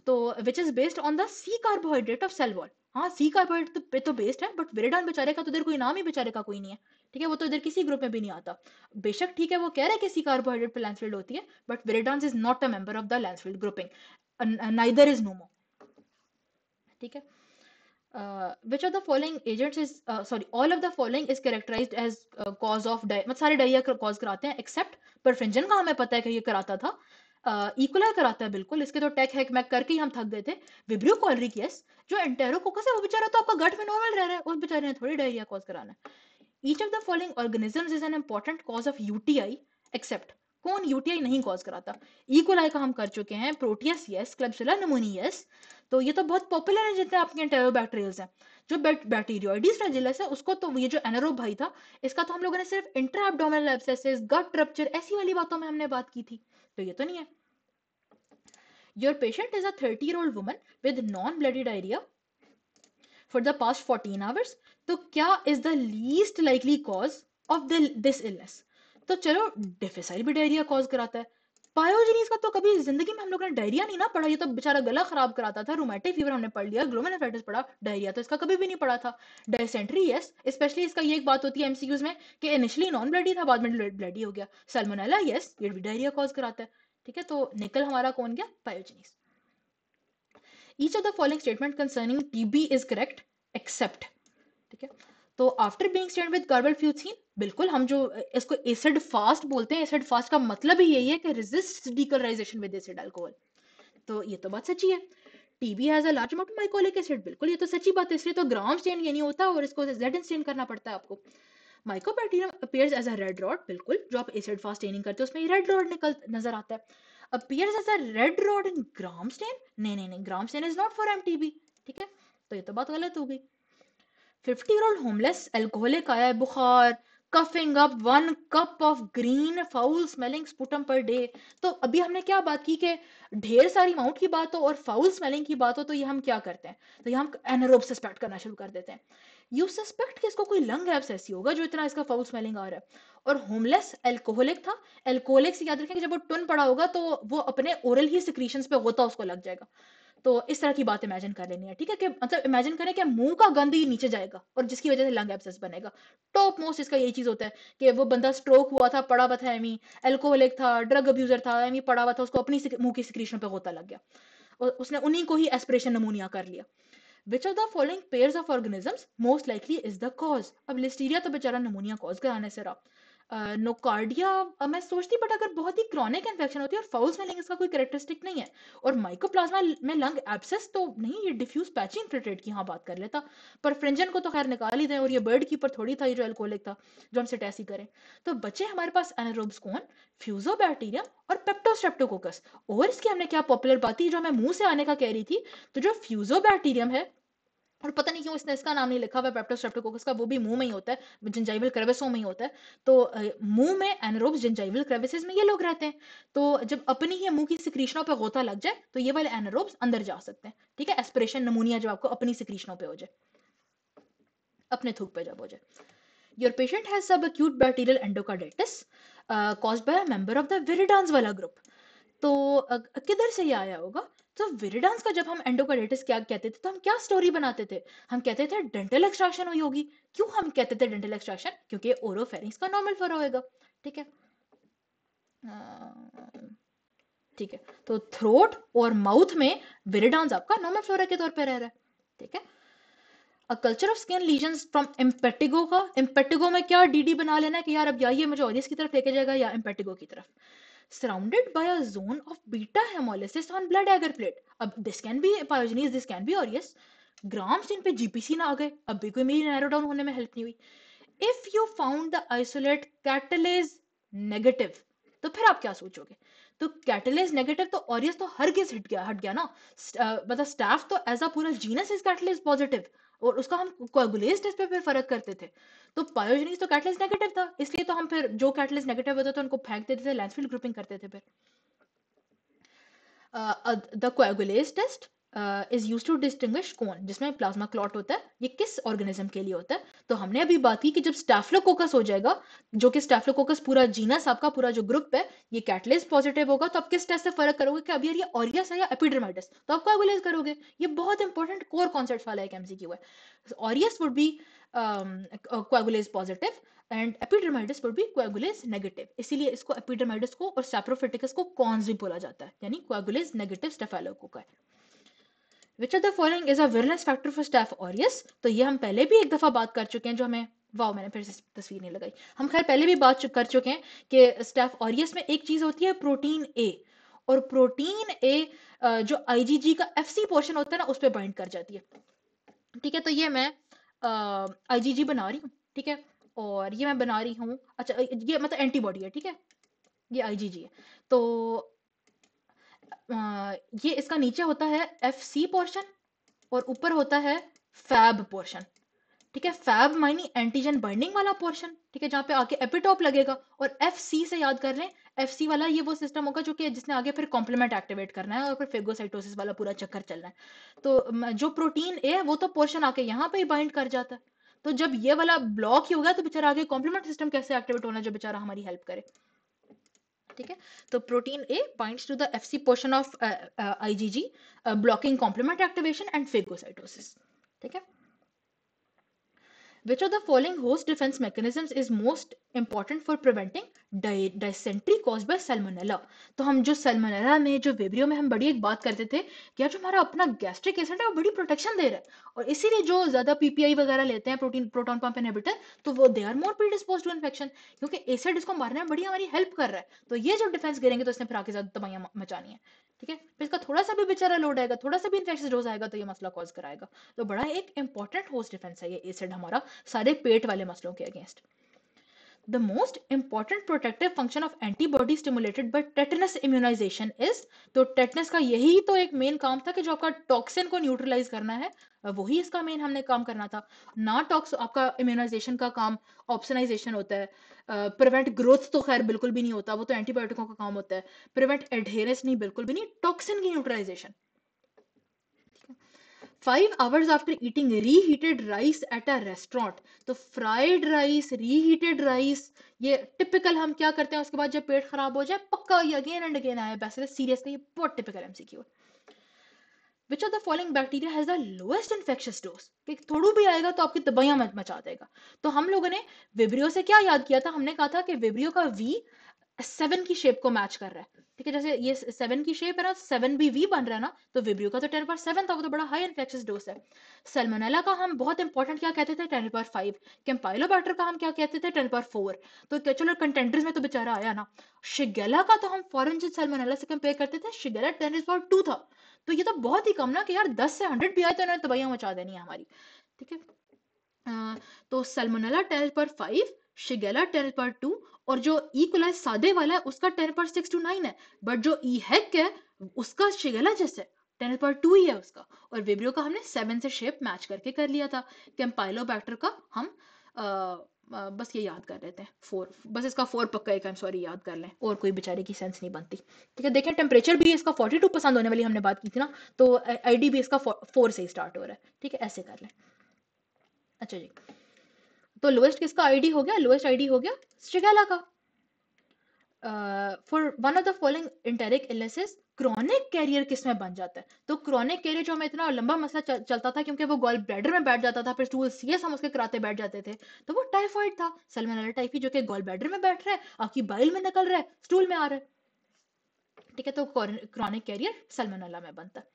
तो which is based on the C carbohydrate of cell wall. हाँ, सी कार्बोहाइड्रेट पे तो बेस्ड है, बट विरिडन बेचारे का तो इधर कोई नाम ही बेचारे का कोई नहीं है। ठीक है, वो तो इधर किसी ग्रुप में भी नहीं आता। बेशक ठीक है, वो कह रहे हैं कि सी कार्बोहाइड्रेट पे लैंसफील्ड होती है, but viridans is not a member of the Lancefield grouping, neither is pneumo. ठीक है, which of the following agents is sorry all of the following is characterized as cause of मतलब सारे diarrhoea cause कराते हैं accept परफिंजन का, हमें पता है कि ये कराता था। इकोलाई कराता है बिल्कुल, इसके तो टेक हैक मैक करके ही हम थक गए थे। विब्रियो कॉलरिक यस, जो एंटेरोकोकस है वो बेचारा तो आपका गट में नॉर्मल रह रहा है, उस बेचारे ने थोड़ी डायरिया कॉज कराना है। Each of the following organisms is an important cause of UTI except, कौन यूटीआई नहीं कॉज कराता? इकोलाई का हम कर चुके हैं, proteus yes, klebsiella pneumoniae yes, तो ये तो बहुत पॉपुलर है जितने आपके एंटेरोबैक्टीरियल्स हैं। जो बैक्टीरियोइडिस फ्रेजिलिस है उसको तो, ये जो एनारोब भाई था, इसका तो हम लोगों ने सिर्फ इंट्रा एब्डोमिनल एब्सेसिस, गट रप्चर, ऐसी वाली बातों में हमने बात की थी, तो ये तो नहीं है। Your patient is a 30-year-old woman with non bloody diarrhoea for the past 14 hours, तो क्या is the least likely cause of this illness? तो चलो डिफिसाइल भी डायरिया कॉज कराता है, पायोजेनिस का तो कभी जिंदगी में हम लोगों ने डायरिया नहीं ना पढ़ा, ये तो बेचारा गला खराब कराता था। रूमेटिक फीवर हमने पढ़ लिया, ग्लोमेरुलाइटिस पढ़ा, डायरिया तो इसका कभी भी नहीं पढ़ा था। डायसेंट्री यस, स्पेशली इसका ये एक बात होती है एमसीक्यूज में कि इनिशियली नॉन ब्लडी था, बाद में ब्लडी हो गया। सैल्मोनेला यस, ये भी डायरिया कॉज कराता है। ठीक है, तो निकल हमारा कौन गया? Pyogenes. Each of the following statement concerning TB is correct except. ठीक है, तो after being stained with carbofuchsin, बिल्कुल हम जो इसको एसिड फास्ट बोलते हैं, एसिड फास्ट का मतलब ही यही है कि resist decolourisation with acid alcohol. तो ये तो बात सच्ची है। TB has a large amount of mycolic acid, बिल्कुल ये तो सच्ची बात है, इसलिए तो ग्राम स्टेन ये नहीं होता और इसको जेड स्टेन करना पड़ता है आपको। Mycobacterium appears as a red rod, बिल्कुल जो आप एसिड फास्ट स्टेनिंग करते हो उसमें रेड रॉड निकल नजर आता है। Appears as a red rod in Gram stain, नहीं नहीं नहीं, Gram stain is not for MTB. ठीक है, तो ये तो बात गलत हो गई। 50-year-old homeless alcoholic आया है, बुखार, coughing up 1 cup of green foul smelling sputum per day। तो अभी हमने क्या बात की कि ढेर सारी अमाउंट की बात हो और फाउल स्मेलिंग की बात हो, तो ये हम क्या करते हैं? तो ये हम एनारोब सस्पेक्ट करना शुरू कर देते हैं। यू सस्पेक्ट कि इसको कोई लंग एब्सेस होगा जो इतना इसका फाउल स्मेलिंग आ रहा है। और होमलेस एल्कोहलिक था। एल्कोहलिक से याद रखें कि जब वो टुन पड़ा होगा तो वो अपने ओरल ही सिक्रीशंस पे होता उसको लग जाएगा। तो इस तरह की बात इमेजिन कर लेनी है। ठीक है, कि मतलब इमेजिन करें कि मुंह का गंद ही नीचे जाएगा और जिसकी वजह से लंग एब्सेस बनेगा। टॉप मोस्ट इसका यही चीज होता है कि वो बंदा स्ट्रोक हुआ था, पड़ा हुआ था एमी, एल्कोहलिक था, ड्रग अब्यूजर था, एमी पड़ा हुआ था, उसको अपनी मुंह की सिक्रीशन पे होता लग गया और उसने उन्हीं को ही एस्पिरेशन नमूनिया कर लिया। विच of the following pairs of organisms most likely is the cause? अब लिस्टीरिया तो बेचारा नमूनिया कॉज कराने से रहा। नोकार्डिया मैं सोचती, बट अगर बहुत ही क्रॉनिक इन्फेक्शन होती है और फाउल स्मेलिंग इसका कोई कैरेक्टरिस्टिक नहीं है, और माइकोप्लाज्मा में लंग एब्सेस तो नहीं, ये डिफ्यूज पैची इन्फिल्ट्रेट की हाँ बात कर लेता। पर फ्रिंजन को तो खैर निकाल ही दें, और ये बर्ड कीपर थोड़ी था ये जो एल्कोहलिक था जो हमसे टैसी करें। तो बच्चे हमारे पास एनारोब्स कौन? फ्यूजोबैक्टीरियम और पेप्टोस्ट्रेप्टोकोकस। और इसकी हमने क्या पॉपुलर बात थी जो मैं मुंह से आने का कह रही थी, तो जो फ्यूजोबैक्टीरियम है, और पता नहीं क्यों इसने इसका नाम नहीं लिखा हुआ पेप्टोस्ट्रेप्टोकोकस का, वो भी मुंह में ही होता है, जिंजाइवल क्रेविसों में ही होता है। तो मुंह में एनारोब्स जिंजाइवल क्रेविसेस में ये लोग रहते हैं। तो जब अपनी ही मुंह की सिक्रीशनों पे गोता लग जाए तो ये वाले एनारोब्स अंदर जा सकते हैं। ठीक है, एस्पिरेशन नमूनिया जब आपको अपनी सिक्रीशनों पे हो जाए, अपने थूक पे जब हो जाए। योर पेशेंट हैज सब acute bacterial endocarditis caused by a member of the viridans वाला ग्रुप। तो किधर से ये आया होगा? तो विरिडांस का जब हम एंडोकार्डिटिस क्या कहते थे तो हम क्या स्टोरी बनाते थे? हम कहते थे डेंटल एक्सट्रैक्शन हुई होगी। क्यों हम कहते थे डेंटल एक्सट्रैक्शन? क्योंकि ओरोफेरिंक्स का नॉर्मल फ्लोरा होएगा। ठीक है, ठीक है, तो थ्रोट और माउथ में विरिडांस आपका नॉर्मल फ्लोरा के तौर पे रह रहा है। ठीक है, a culture of skin lesions from impetigo का, इम्पेटिगो में क्या डीडी बना लेना है कि यार अब या ये मुझे ऑरियस की तरफ लेके जाएगा या इम्पेटिगो की तरफ। Surrounded by a zone of beta hemolysis on blood agar plate। अब this can be pyrogenes, this can be aureus। Gram stain पे जीपीसी ना आ गए, अब भी कोई मेरी नैरो डाउन होने में हेल्प नहीं हुई। If you found the isolate catalase negative, तो फिर आप क्या सोचोगे? तो कैटलेज नेगेटिव तो ऑरियस तो हर केस हट गया ना। मतलब स्टाफ तो एज अ पूरा जीनस इज कैटलेज पॉजिटिव, और उसका हम कोएगुलेज टेस्ट पे फिर फर्क करते थे। तो पायोजेनिस तो कैटलिस्ट नेगेटिव था, इसलिए तो हम फिर जो कैटलिस्ट नेगेटिव होता था उनको फेंक देते थे, लैंसफील्ड ग्रुपिंग करते थे फिर। The coagulase test is use to distinguish कौन, जिसमें प्लाज्मा क्लॉट होता है, ये किस ऑर्गेनिज्म के लिए होता है? तो हमने अभी बात की कि जब स्टैफिलोकोकस हो जाएगा, जो कि स्टैफिलोकोकस पूरा जीनस आपका पूरा जो ग्रुप है ये कैटलिस्ट पॉजिटिव होगा, तो आप किस टेस्ट से फर्क करोगे कि अब यार ये ऑरियस है या एपिडर्माइटिस, तो आप कोएगुलेज करोगे। ये बहुत इंपॉर्टेंट कोर कॉन्सेप्ट वाला एक एमसीक्यू है। Aureus would be coagulase positive and epidermidis would be coagulase negative, इसीलिए इसको एपिडर्माइटिस को और सैप्रोफिटिकस को कॉन्स भी बोला जाता है, यानी coagulase negative staphylococci. Which of the following is a virulence factor for staph aureus? तो ये हम पहले भी एक दफा बात कर चुके हैं, जो हमें वाह मैंने फिर से तस्वीर नहीं लगाई, हम खैर पहले भी बात कर चुके हैं कि स्टाफ ऑरियस में एक चीज होती है प्रोटीन ए, और प्रोटीन ए जो आईजीजी का एफसी पोर्शन होता है ना उस पर बाइंड कर जाती है। ठीक है, तो ये मैं आईजीजी बना रही हूँ। ठीक है, और ये मैं बना रही हूँ, अच्छा ये मतलब एंटीबॉडी है। ठीक है, ये आईजीजी है। तो ये इसका नीचे होता है एफ सी पोर्शन और ऊपर होता है फैब पोर्शन। ठीक है, फैब माइनी एंटीजन बाइंडिंग वाला पोर्शन। ठीक है, जहाँ पे आके एपिटॉप लगेगा, और एफ सी से याद कर लें, एफ सी वाला ये वो सिस्टम होगा जो कि जिसने आगे फिर कॉम्प्लीमेंट एक्टिवेट करना है और फिर फेगोसाइटोसिस वाला पूरा चक्कर चलना है। तो जो प्रोटीन ए है वो तो पोर्शन आके यहाँ पे ही बाइंड कर जाता है। तो जब ये वाला ब्लॉक ही होगा तो बेचारा आगे कॉम्प्लीमेंट सिस्टम कैसे एक्टिवेट होना है जो बेचारा हमारी हेल्प करे। ठीक है। तो protein A binds to the Fc portion of IgG, blocking complement activation and phagocytosis. ठीक है। Which of the following host defense mechanisms is most important for preventing dysentery caused by salmonella? तो हम जो Salmonella में, जो vibrio में हम बड़ी एक बात करते थे कि यार जो हमारा अपना गैस्ट्रिक एसिड है वो बड़ी प्रोटेक्शन दे रहा है, और इसीलिए जो ज्यादा पीपीआई वगैरह लेते हैं, प्रोटॉन पंप इनहिबिटर, तो वो they are more predispose to infection, क्योंकि एसिड इसको मारने में बड़ी हमारी हेल्प कर रहा है। तो ये जो डिफेंस गिरेंगे तो इसने फिर आके ज्यादा दवाइयां मचानी है। ठीक है। फिर इसका थोड़ा सा भी बेचारा लोड आएगा, थोड़ा सा भी इन्फेक्शन डोज आएगा तो ये मसला कॉज कराएगा। तो बड़ा एक इंपॉर्टेंट होस्ट डिफेंस है ये एसिड हमारा सारे पेट वाले मसलों के against. The most important protective function of antibody stimulated by tetanus immunization is, तो टेटनस का यही तो एक मेन काम था कि जो आपका टॉक्सिन को न्यूट्रलाइज करना है, वही इसका मेन हमने काम करना था ना। आपका इम्यूनाइजेशन का काम ऑप्शनाइजेशन होता है, प्रिवेंट ग्रोथ तो खैर बिल्कुल भी नहीं होता, वो तो एंटीबायोटिकों का काम होता है। प्रिवेंट एडहेरेंस नहीं, बिल्कुल भी नहीं। टॉक्सिन की neutralisation. 5 hours after eating reheated rice at a restaurant, तो फ्राइड राइस, रीहीटेड राइस, ये टिपिकल हम क्या करते हैं उसके बाद जब पेट खराब हो जाए, पक्का ये अगेन एंड अगेन आया वैसे सीरियसली, ये बहुत टिपिकल एमसीक्यू है। Which of the following bacteria has the lowest infectious dose? कि थोड़ू भी आएगा तो आपकी तबाहियां मचा देगा। तो हम लोगों ने विब्रियो से क्या याद किया था, हमने कहा था कि विब्रियो का वी 7 की शेप को मैच कर रहा है। ठीक है, जैसे ये 7 की शेप है ना, 7 भी वी बन रहा है ना, तो विब्रियो का तो 10/7 था, वो तो बड़ा हाई इन्फेक्शियस डोज है। सल्मोनेला का हम बहुत इंपॉर्टेंट क्या कहते थे, 10/5। कैंपाइलोबैक्टर का हम क्या कहते थे, 10/4। तो चलो कंटेंडर्स में तो बेचारा आया ना। शिगेला का तो हम फॉरेन सल्मोनेला से कंपेयर करते थे, शिगेला 10/2 था। तो ये तो बहुत ही कम ना कि यार 10 से 100 भी आए तो इन्होंने तबाहियां मचा देनी है हमारी। ठीक है। तो सल्मोनेला 10/5, शिगेला 10/2, और जो ई कोलाई सादे वाला है उसका 10/6 to 9 है। बट जो ई हेक है उसका शिगेला जैसे 10/2 ही है उसका। और विब्रियो का हमने 7 से शेप मैच करके कर लिया था। कैंपाइलोबैक्टर का हम बस ये याद कर लेते हैं 4, बस इसका 4 पक्का एक, सॉरी, याद कर लें, और कोई बेचारे की सेंस नहीं बनती। ठीक है। देखें टेम्परेचर भी इसका 42 पसंद होने वाली हमने बात की थी ना, तो आईडी भी इसका 4 से ही स्टार्ट हो रहा है। ठीक है, ऐसे कर लें। अच्छा जी, तो लोएस्ट किसका आईडी हो गया, लोएस्ट आईडी हो गया शिगेला का। For one of the following enteric illnesses, chronic carrier किसमें बन जाता है? तो क्रॉनिक कैरियर जो हमें इतना लंबा मसला चलता था क्योंकि वो गॉल ब्लैडर में बैठ जाता था, फिर स्टूल सीएस हम उसके कराते बैठ जाते थे, तो वो टाइफाइड था, सल्मोनेला टाइफी, जो कि गॉल ब्लैडर में बैठ रहा है, आपकी बाइल में निकल रहा है, स्टूल में आ रहा है। ठीक है, तो क्रॉनिक कैरियर सल्मोनेला में बनता है।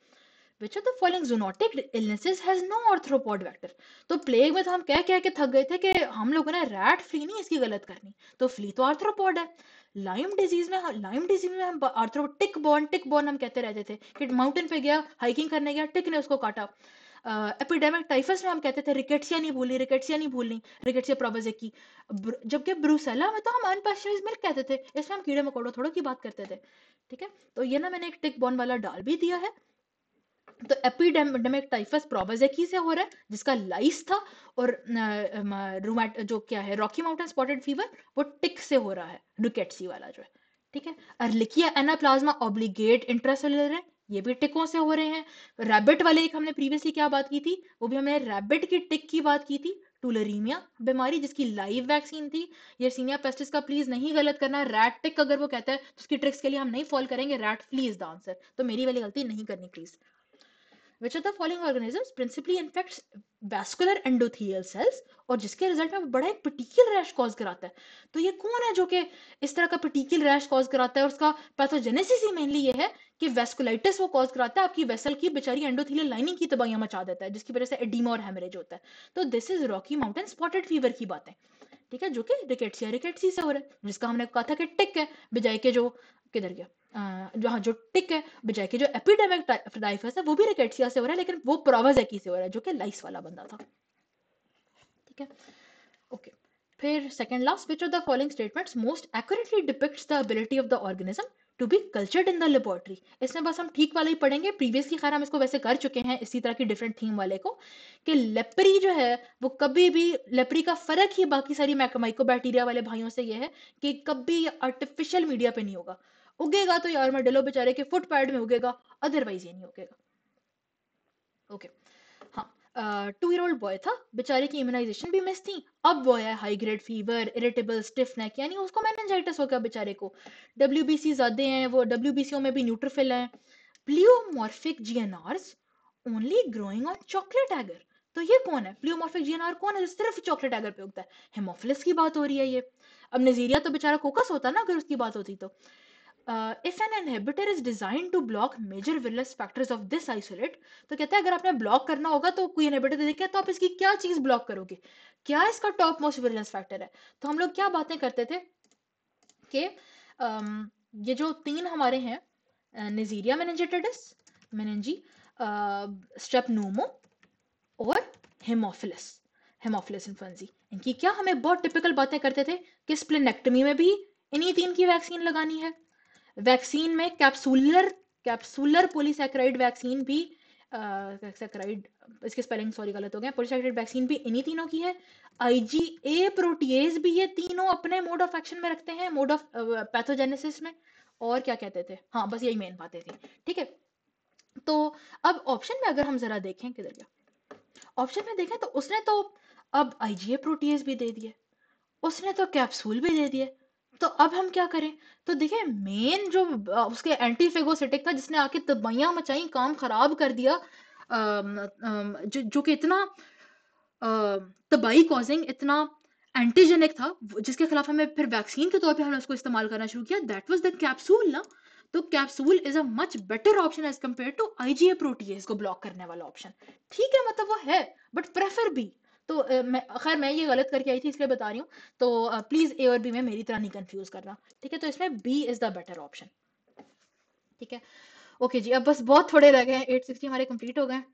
Which of the following zoonotic illnesses has no arthropod vector? तो प्लेग में तो हम कह के थक गए थे कि हम लोगों ने रैट फ्ली नहीं इसकी गलत करनी, तो फ्ली तो आर्थ्रोपॉड है। लाइम डिजीज में हम टिक बॉर्न हम कहते रहते थे कि माउंटेन पे गया, हाइकिंग करने गया, टिक ने उसको काटा। एपिडेमिक टाइफस में हम कहते थे रिकेट्सिया नहीं भूलनी, रिकेट्सिया प्रोवाजेकी। जबकि ब्रूसेला में तो हम अनपास्चराइज्ड मिल्क कहते थे, इसमें हम कीड़े मकोड़ों थोड़ों की बात करते थे। ठीक है, तो ये ना मैंने एक टिक बॉर्न वाला डाल भी दिया है। तो एपिडेमिक टाइफस प्रोवाजेकी से हो रहा है जिसका लाइस था, और जो क्या है रॉकी माउंटेन स्पॉटेड फीवर, वो टिक से हो रहा है, रिकेट्सी वाला जो है। ठीक है। अर्लिकिया एनाप्लाज्मा ऑब्लिगेट इंट्रासेलुलर है, ये भी टिकों से हो रहे हैं। रैबिट वाले एक हमने प्रीवियसली क्या बात की थी, वो भी हमने रैबिट की टिक की बात की थी, टूलरीमिया बीमारी जिसकी लाइव वैक्सीन थी। यर्सीनिया पेस्टिस का प्लीज नहीं गलत करना, रैट टिक अगर वो कहता है तो उसकी ट्रिक्स के लिए हम नहीं फॉल करेंगे, rat flea is the answer, तो मेरी वाली गलती नहीं करनी please. Which of the following organisms principally infects vascular endothelial cells, और जिसके रिजल्ट में बड़ा एक पेटिकल रैश कॉज कराता है? तो ये कौन है जो कि इस तरह का पेटिकल रैश कॉज कराता है, और उसका पैथोजेनेसिस ही मेनली ये है कि वेस्कुलाइटिस वो कॉज कराता है, आपकी वेसल की बेचारी एंडोथेलियल लाइनिंग की तबाहियां मचा देता है, जिसकी वजह से एडिमा और हेमरेज होता है। तो this is Rocky mountain spotted fever की बातें। ठीक है, जो कि रिकेट्सी से हो रहा है, जिसका हमने कहा था कि टिक है, बजाय के जो किधर गया, जो टिक है बजाय के जो एपिडेमिक टाइफस है वो भी रिकेट्सिया से हो रहा है, लेकिन वो प्रोवाजेकी से हो रहा है जो कि लाइस वाला बंदा था। ठीक है, ओके। फिर second last, which of the following statements most accurately depicts the ability of the organism to be cultured in the laboratory? इसमें बस हम ठीक वाला ही पढ़ेंगे, प्रीवियसली खैर हम इसको वैसे कर चुके हैं इसी तरह की डिफरेंट थीम वाले को, कि लेप्री जो है वो कभी भी, लेप्री का फर्क ही बाकी सारी माइकोबैक्टीरिया वाले भाइयों से ये है कि कभी आर्टिफिशियल मीडिया पे नहीं होगा, उगेगा तो यार मैं डिलो बेचारे के फुट पैड में उगेगा, अदरवाइज ये नहीं उगेगा। ओके, हाँ। 2 ईयर ओल्ड बॉय था, बेचारे की इम्यूनाइजेशन भी मिस थी। अब बॉय है high grade fever, irritable, stiff neck, यानी उसको मेनिंजाइटिस हो गया बेचारे को। डब्ल्यूबीसी ज्यादा हैं, वो डब्ल्यूबीसीओ में भी न्यूट्रोफिल हैं। Pleomorphic GNRs only growing on chocolate agar. तो ये कौन है प्लियोमॉर्फिक जीएनआर? कौन है जो सिर्फ चॉकलेट एगर पे उगता है? हेमोफिलस की बात हो रही है ये। अब नजीरिया तो बेचारा कोकस होता ना अगर उसकी बात होती तो। If an inhibitor is designed to block major villus factors of this isolate, तो कहता है अगर आपने ब्लॉक करना होगा तो कोई इनहिबिटर देखे तो आप इसकी क्या चीज ब्लॉक करोगे, क्या इसका टॉप मोस्ट विलनेस फैक्टर है? तो हम लोग क्या बातें करते थे कि ये जो तीन हमारे हैं, निजीरिया मेनिंजिटिडिस, मेनिंजी, स्ट्रेपनोमो और हेमोफिलस, हेमोफिलस इन्फ्लुएंजी, इनकी क्या हमें बहुत टिपिकल बातें करते थे कि स्प्लेनेक्टमी में भी इन्हीं तीन की वैक्सीन लगानी है। वैक्सीन में कैप्सूलर कैप्सूलर पॉलीसैकेराइड वैक्सीन भी, सैकेराइड, इसके स्पेलिंग सॉरी गलत हो गए, पॉलीसैकेराइड वैक्सीन भी इन्हीं तीनों की है। आईजीए प्रोटीएज भी ये तीनों अपने मोड ऑफ एक्शन में रखते हैं, मोड ऑफ पैथोजेनेसिस में। और क्या कहते थे, हाँ बस यही मेन बातें थी। ठीक है, तो अब ऑप्शन में अगर हम जरा देखें, किधर गया ऑप्शन में देखें, तो उसने तो अब आईजीए प्रोटीएज भी दे दिए, उसने तो कैप्सूल भी दे दिए। तो अब हम क्या करें? तो देखिए मेन जो उसके एंटीफेगोसिटिक था जिसने आके तबाहियां मचाई, काम खराब कर दिया, जो कि इतना तबाही कॉजिंग, इतना एंटीजेनिक था, जिसके खिलाफ हमें फिर वैक्सीन के तौर पे हमने उसको इस्तेमाल करना शुरू किया, दैट वाज द कैप्सूल ना। तो capsule is a much better option as compare to IgA protease को ब्लॉक करने वाला ऑप्शन। ठीक है, मतलब वो है बट प्रेफर भी। तो मैं ये गलत करके आई थी इसलिए बता रही हूँ। तो प्लीज ए और बी में मेरी तरह नहीं कंफ्यूज करना। ठीक है, तो इसमें B is the better option. ठीक है, ओके जी, अब बस बहुत थोड़े रह गए हैं, 860 हमारे कंप्लीट हो गए हैं।